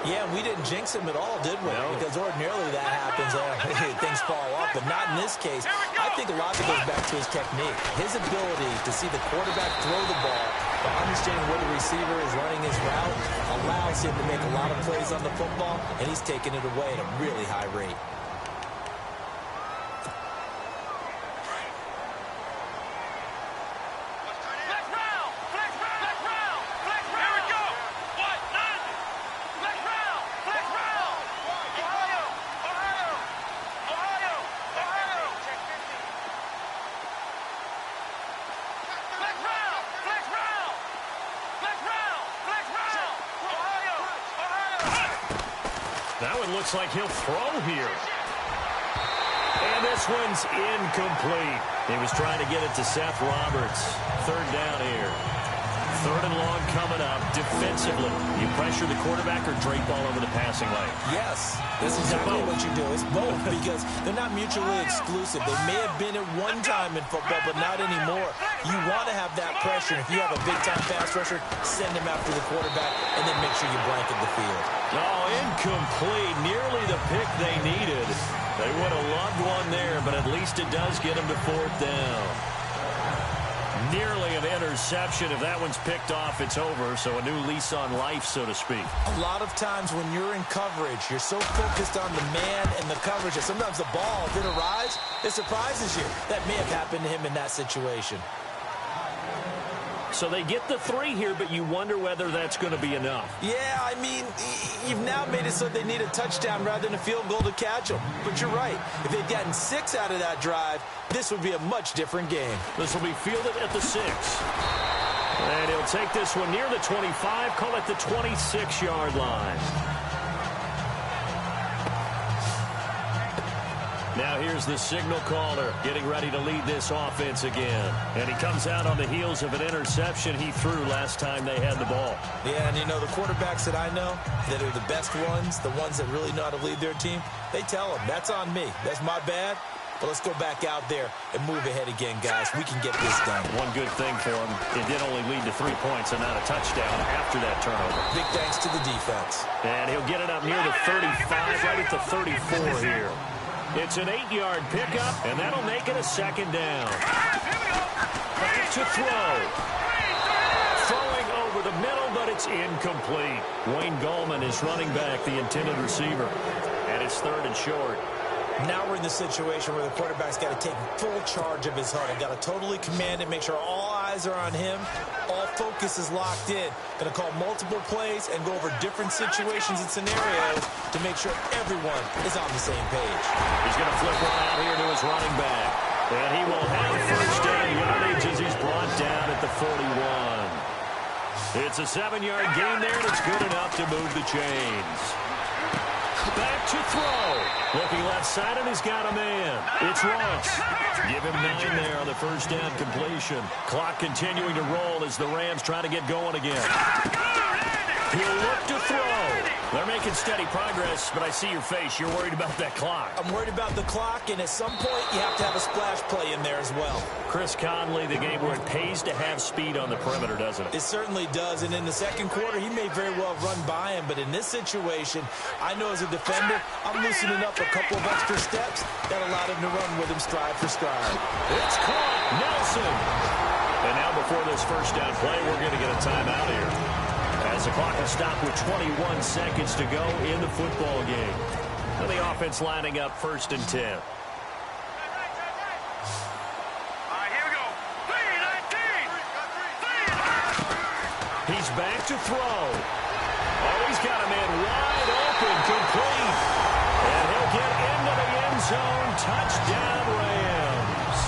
Yeah, we didn't jinx him at all, did we? No. Because ordinarily that happens. Things fall off, but not in this case. I think a lot of it goes back to his technique. His ability to see the quarterback throw the ball, but understanding where the receiver is running his route, allows him to make a lot of plays on the football, and he's taking it away at a really high rate. That one looks like he'll throw here. And this one's incomplete. He was trying to get it to Seth Roberts. Third down here. Third and long coming up defensively. You pressure the quarterback or drape all over the passing lane? Yes, that's exactly what you do. It's both because they're not mutually exclusive. They may have been at one time in football, but not anymore. You want to have that pressure. If you have a big-time pass rusher, send him after the quarterback, and then make sure you blanket the field. Oh, incomplete. Nearly the pick they needed. They would have loved one there, but at least it does get them to fourth down. Nearly an interception. If that one's picked off, it's over. So a new lease on life, so to speak. A lot of times when you're in coverage, you're so focused on the man and the coverage that sometimes the ball, if it arrives, it surprises you. That may have happened to him in that situation. So they get the 3 here, but you wonder whether that's going to be enough. Yeah, I mean, you've now made it so they need a touchdown rather than a field goal to catch them. But you're right. If they'd gotten 6 out of that drive, this would be a much different game. This will be fielded at the 6. And he'll take this one near the 25, call it the 26-yard line. Now here's the signal caller getting ready to lead this offense again. And he comes out on the heels of an interception he threw last time they had the ball. Yeah, and you know, the quarterbacks that I know that are the best ones, the ones that really know how to lead their team, they tell them, that's on me. That's my bad. But let's go back out there and move ahead again, guys. We can get this done. One good thing for him, it did only lead to 3 points and not a touchdown after that turnover. Big thanks to the defense. And he'll get it up near the 35, right at the 34 here. It's an 8-yard pickup, and that'll make it a second down. Back to throw. Throwing over the middle, but it's incomplete. Wayne Gallman is running back, the intended receiver. And it's 3rd and short. Now we're in the situation where the quarterback's got to take full charge of his huddle. Got to totally command it, make sure all eyes are on him. All focus is locked in. Going to call multiple plays and go over different situations and scenarios to make sure everyone is on the same page. He's going to flip one out here to his running back. And he will have first down yardage as he's brought down at the 41. It's a 7-yard gain there, and it's good enough to move the chains. Back to throw. Looking left side, and he's got a man. It's Ross. Give him 9 there on the first down completion. Clock continuing to roll as the Rams try to get going again. He'll look to throw. They're making steady progress, but I see your face. You're worried about that clock. I'm worried about the clock, and at some point, you have to have a splash play in there as well. Chris Conley, the game where it pays to have speed on the perimeter, doesn't it? It certainly does, and in the second quarter, he may very well run by him, but in this situation, I know as a defender, I'm loosening up a couple of extra steps that allowed him to run with him stride for stride. It's caught. Nelson. And now before this first down play, we're going to get a timeout here, as the clock has stopped with 21 seconds to go in the football game. And the offense lining up 1st and 10. All right, here we go. 3-19. He's back to throw. Oh, he's got a man wide open, complete. And he'll get into the end zone. Touchdown, Rams.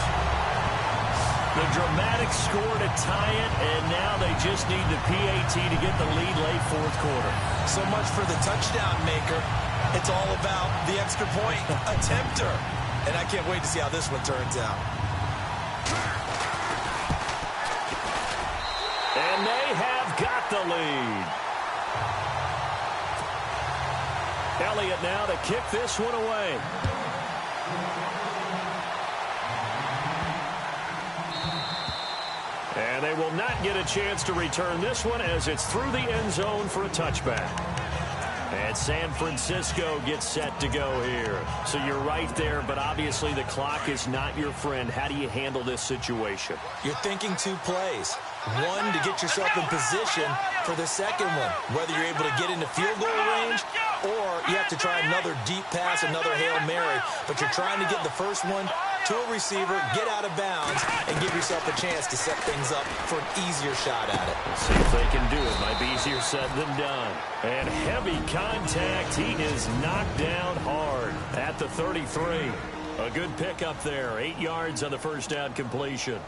The dramatic score to tie it, and now they just need the PAT to get the lead late 4th quarter. So much for the touchdown maker. It's all about the extra point attempter. And I can't wait to see how this one turns out. And they have got the lead. Elliott now to kick this one away. And they will not get a chance to return this one as it's through the end zone for a touchback. And San Francisco gets set to go here. So you're right there, but obviously the clock is not your friend. How do you handle this situation? You're thinking 2 plays. One, to get yourself in position for the second one, whether you're able to get into field goal range or you have to try another deep pass, another Hail Mary. But you're trying to get the first one to a receiver, get out of bounds, and give yourself a chance to set things up for an easier shot at it. See if they can do it. Might be easier said than done. And heavy contact. He is knocked down hard at the 33. A good pickup there. 8 yards on the first down completion.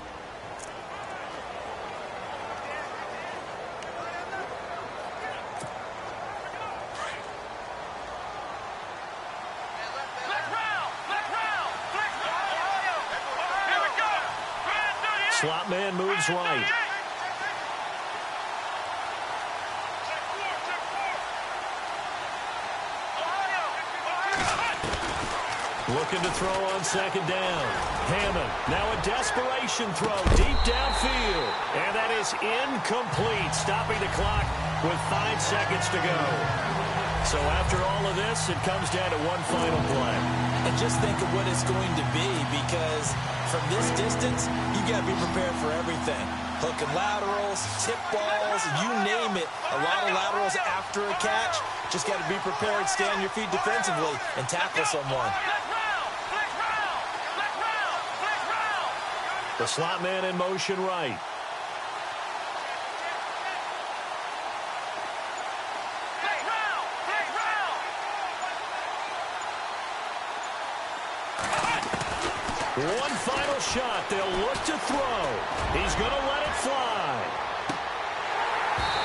Slot man moves right. Looking to throw on second down. Hammond, now a desperation throw deep downfield. And that is incomplete, stopping the clock with 5 seconds to go. So after all of this, it comes down to one final play. And just think of what it's going to be, because from this distance, you got to be prepared for everything. Hook and laterals, tip balls, you name it. A lot of laterals after a catch. Just got to be prepared, stay on your feet defensively, and tackle someone. The slot man in motion right. One final shot. They'll look to throw. He's going to let it fly.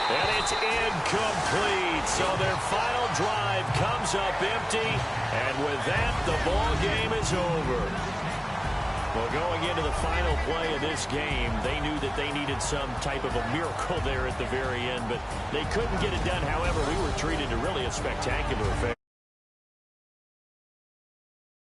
And it's incomplete. So their final drive comes up empty. And with that, the ball game is over. Well, going into the final play of this game, they knew that they needed some type of a miracle there at the very end, but they couldn't get it done. However, we were treated to really a spectacular affair.